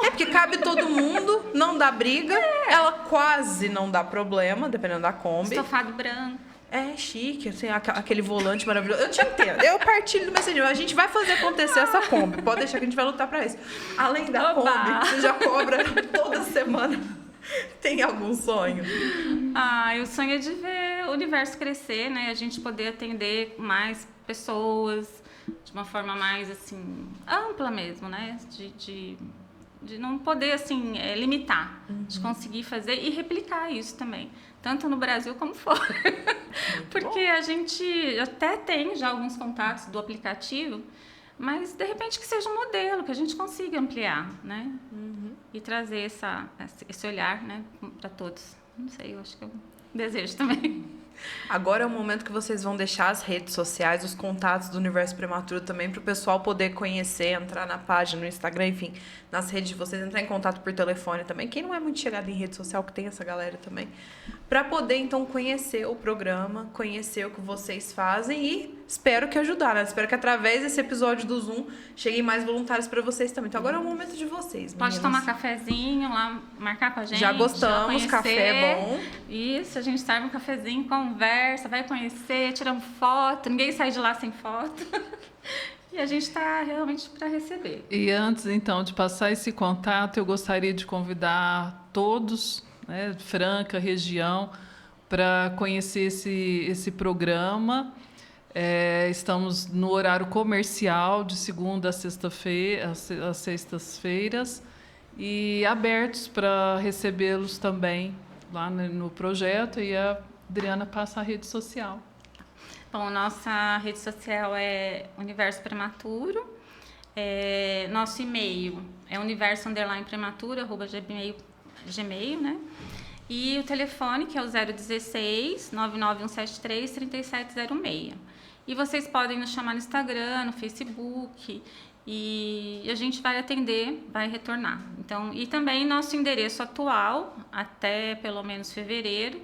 É porque cabe todo mundo, não dá briga, ela quase não dá problema, dependendo da Kombi. Estofado branco. É chique, assim, aquele volante maravilhoso. Eu te entendo, eu partilho do mesmo. A gente vai fazer acontecer essa Kombi. Pode deixar que a gente vai lutar pra isso. Além da Oba! Kombi, que você já cobra toda semana, tem algum sonho? O sonho é de ver o universo crescer, né? A gente poder atender mais pessoas de uma forma mais, assim, ampla mesmo, né? De não poder, assim, limitar. De conseguir fazer e replicar isso também. Tanto no Brasil como fora. Porque a gente até tem já alguns contatos do aplicativo, mas de repente que seja um modelo, que a gente consiga ampliar, né? E trazer esse olhar, né, para todos. Não sei, eu acho que é um desejo também. Agora é o momento que vocês vão deixar as redes sociais, os contatos do Universo Prematuro também, para o pessoal poder conhecer, entrar na página, no Instagram, enfim, nas redes de vocês, entrar em contato por telefone também. Quem não é muito chegado em rede social, que tem essa galera também, para poder, então, conhecer o programa, conhecer o que vocês fazem e espero que ajudar, né? Espero que através desse episódio do Zoom cheguem mais voluntários para vocês também. Então agora é o momento de vocês, meninas. Pode tomar cafezinho lá, marcar com a gente. Já gostamos, café é bom. Isso, a gente serve um cafezinho, conversa, vai conhecer, tiramos foto, ninguém sai de lá sem foto. E a gente está realmente para receber. E antes, então, de passar esse contato, eu gostaria de convidar todos, né, Franca, região, para conhecer esse programa. Estamos no horário comercial, de segunda a sexta-feira, às sextas-feiras, e abertos para recebê-los também lá no projeto. E a Adriana passa a rede social. Bom, nossa rede social é Universo Prematuro. Nosso e-mail é universo_prematuro@gmail, né? E o telefone, que é o 016 99173 3706. E vocês podem nos chamar no Instagram, no Facebook, e a gente vai atender, vai retornar. Então, e também nosso endereço atual, até pelo menos fevereiro,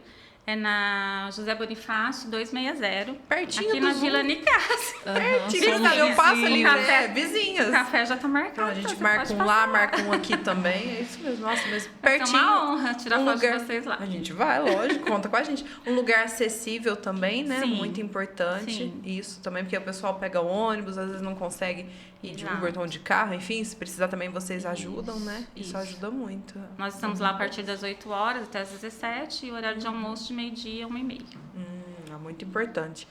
é na José Bonifácio 260, Pertinho aqui do na Zoom. Vila Nicásio. Pertinho, sabe? Eu passo ali, Café. vizinhas. O café já está marcado. Então, a gente você marca pode um passar lá, marca um aqui também. É isso mesmo. Nossa, mas Vai ser pertinho. uma honra tirar foto de vocês lá. A gente vai, lógico, conta com a gente. Um lugar acessível também, né? Sim. Muito importante. Sim. Isso também, porque o pessoal pega o ônibus, às vezes não consegue ir de Uber, então de carro. Enfim, se precisar também, vocês ajudam, né? Isso ajuda muito. Nós estamos lá a partir das 8 horas até as 17 e o horário de almoço de meio-dia a 1h30. É muito importante.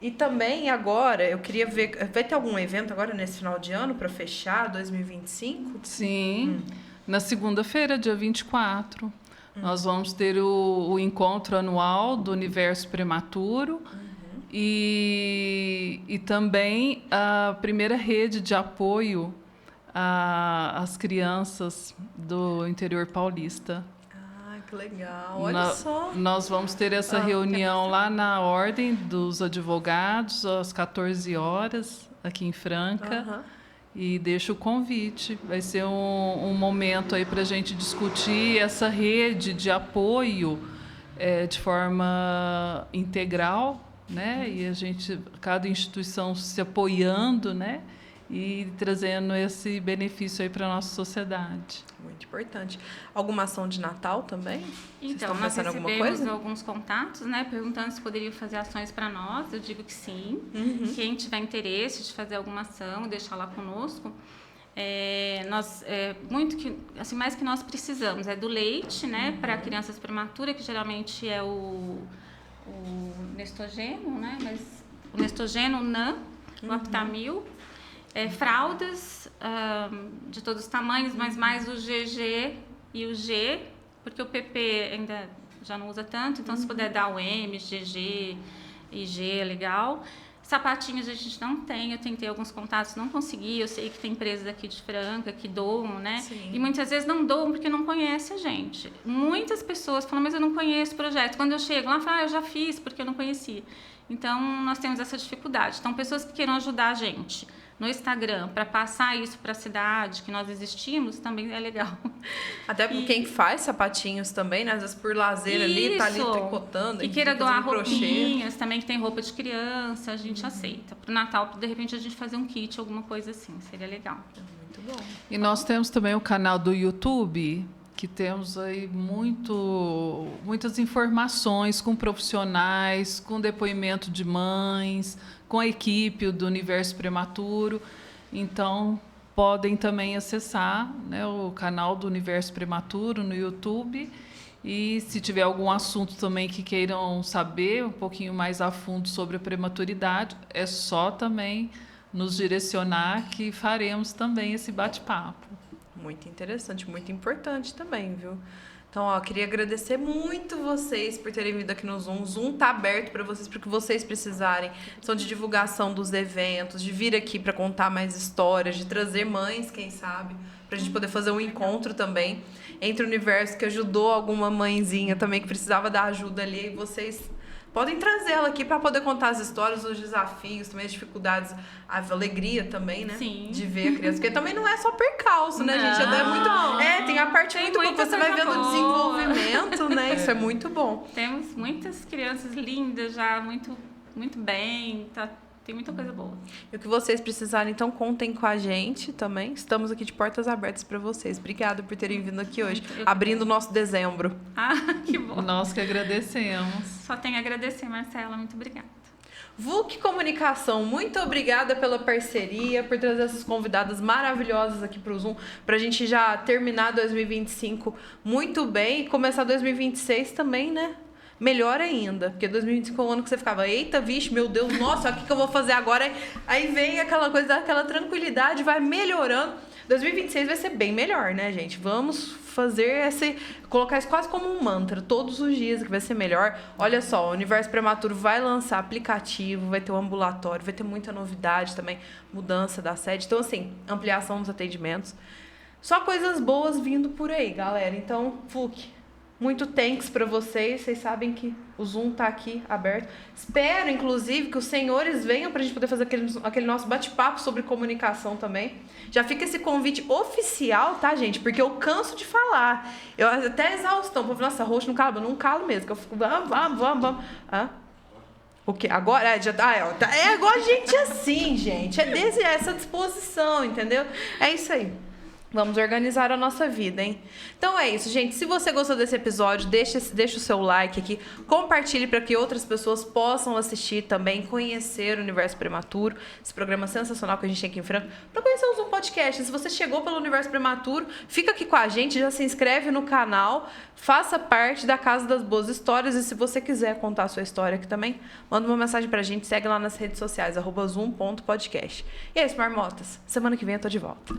E também agora, eu queria ver, vai ter algum evento agora nesse final de ano para fechar 2025? Sim, na segunda-feira, dia 24, nós vamos ter o encontro anual do Universo Prematuro e também a primeira rede de apoio às crianças do interior paulista. Que legal, olha só. Nós vamos ter essa reunião lá na Ordem dos Advogados, às 14 horas, aqui em Franca. E deixo o convite. Vai ser um momento aí para a gente discutir essa rede de apoio de forma integral, né? E cada instituição se apoiando, né? e trazendo esse benefício aí para a nossa sociedade. Muito importante. Alguma ação de Natal também? Vocês Então, estão nós pensando em alguma recebemos coisa? alguns contatos, né, perguntando se poderiam fazer ações para nós. Eu digo que sim. Quem tiver interesse de fazer alguma ação, deixar lá conosco. Muito que, assim, mais que nós precisamos é do leite, né, para crianças prematuras, que geralmente é o Nestogeno, né, mas o Nestogeno, o NAN, o Aptamil, fraldas de todos os tamanhos, mas mais o GG e o G, porque o PP ainda já não usa tanto, então se puder dar o M, GG e G é legal. Sapatinhos a gente não tem, eu tentei alguns contatos, não consegui, eu sei que tem empresas aqui de Franca que doam, né? Sim. E muitas vezes não doam porque não conhece a gente. Muitas pessoas falam, mas eu não conheço o projeto. Quando eu chego lá, eu falo, eu já fiz porque eu não conhecia. Então, nós temos essa dificuldade. Então, pessoas que queiram ajudar a gente no Instagram para passar isso para a cidade, que nós existimos, também é legal. Até porque quem faz sapatinhos também, né? Às vezes por lazer ali, tá ali tricotando. Que queira doar roupinhas, também que tem roupa de criança, a gente aceita. Pro Natal, de repente, a gente fazer um kit, alguma coisa assim, seria legal. Muito bom. E nós temos também o canal do YouTube, que temos aí muitas informações com profissionais, com depoimento de mães, com a equipe do Universo Prematuro. Então, podem também acessar, né, o canal do Universo Prematuro no YouTube. E se tiver algum assunto também que queiram saber um pouquinho mais a fundo sobre a prematuridade, é só também nos direcionar que faremos também esse bate-papo. Muito interessante, muito importante também, viu? Então, ó, queria agradecer muito vocês por terem vindo aqui no Zoom. O Zoom tá aberto para vocês, porque vocês precisarem. São de divulgação dos eventos, de vir aqui para contar mais histórias, de trazer mães, quem sabe, pra gente poder fazer um encontro também entre o universo que ajudou alguma mãezinha também que precisava da ajuda ali. E vocês podem trazê-la aqui para poder contar as histórias, os desafios, também as dificuldades, a alegria também, né? Sim. De ver a criança. Porque também não é só percalço, né, gente? É muito. Tem a parte muito boa que você vai vendo o desenvolvimento, né? Isso é muito bom. Temos muitas crianças lindas já, muito, muito bem, tem muita coisa boa. E o que vocês precisarem, então, contem com a gente também. Estamos aqui de portas abertas para vocês. Obrigada por terem vindo aqui hoje, abrindo o nosso dezembro. Ah, que bom. Nós que agradecemos. Só tenho a agradecer, Marcela. Muito obrigada. VUC Comunicação, muito obrigada pela parceria, por trazer essas convidadas maravilhosas aqui para o Zoom, para a gente já terminar 2025 muito bem e começar 2026 também, né? Melhor ainda, porque 2025 é um ano que você ficava, eita, vixe, meu Deus, nossa, o que eu vou fazer agora? Aí vem aquela coisa, aquela tranquilidade, vai melhorando. 2026 vai ser bem melhor, né, gente? Vamos fazer colocar isso quase como um mantra, todos os dias que vai ser melhor. Olha só, o Universo Prematuro vai lançar aplicativo, vai ter um ambulatório, vai ter muita novidade também, mudança da sede. Então, assim, ampliação dos atendimentos. Só coisas boas vindo por aí, galera. Então, VUC, muito thanks para vocês. Vocês sabem que o Zoom tá aqui aberto. Espero, inclusive, que os senhores venham pra gente poder fazer aquele nosso bate-papo sobre comunicação também. Já fica esse convite oficial, tá, gente? Porque eu canso de falar. Eu até exaustão. Nossa, roxo não calo? Não calo mesmo. Que eu fico, vamos. O quê? Agora? É igual a gente assim, gente. É essa disposição, entendeu? É isso aí. Vamos organizar a nossa vida, hein? Então é isso, gente. Se você gostou desse episódio, deixa o seu like aqui. Compartilhe para que outras pessoas possam assistir também, conhecer o Universo Prematuro. Esse programa sensacional que a gente tem aqui em Franca. Para conhecer o Zoom Podcast. Se você chegou pelo Universo Prematuro, fica aqui com a gente, já se inscreve no canal. Faça parte da Casa das Boas Histórias. E se você quiser contar a sua história aqui também, manda uma mensagem pra gente. Segue lá nas redes sociais, @zoom.podcast. E é isso, marmotas. Semana que vem eu tô de volta.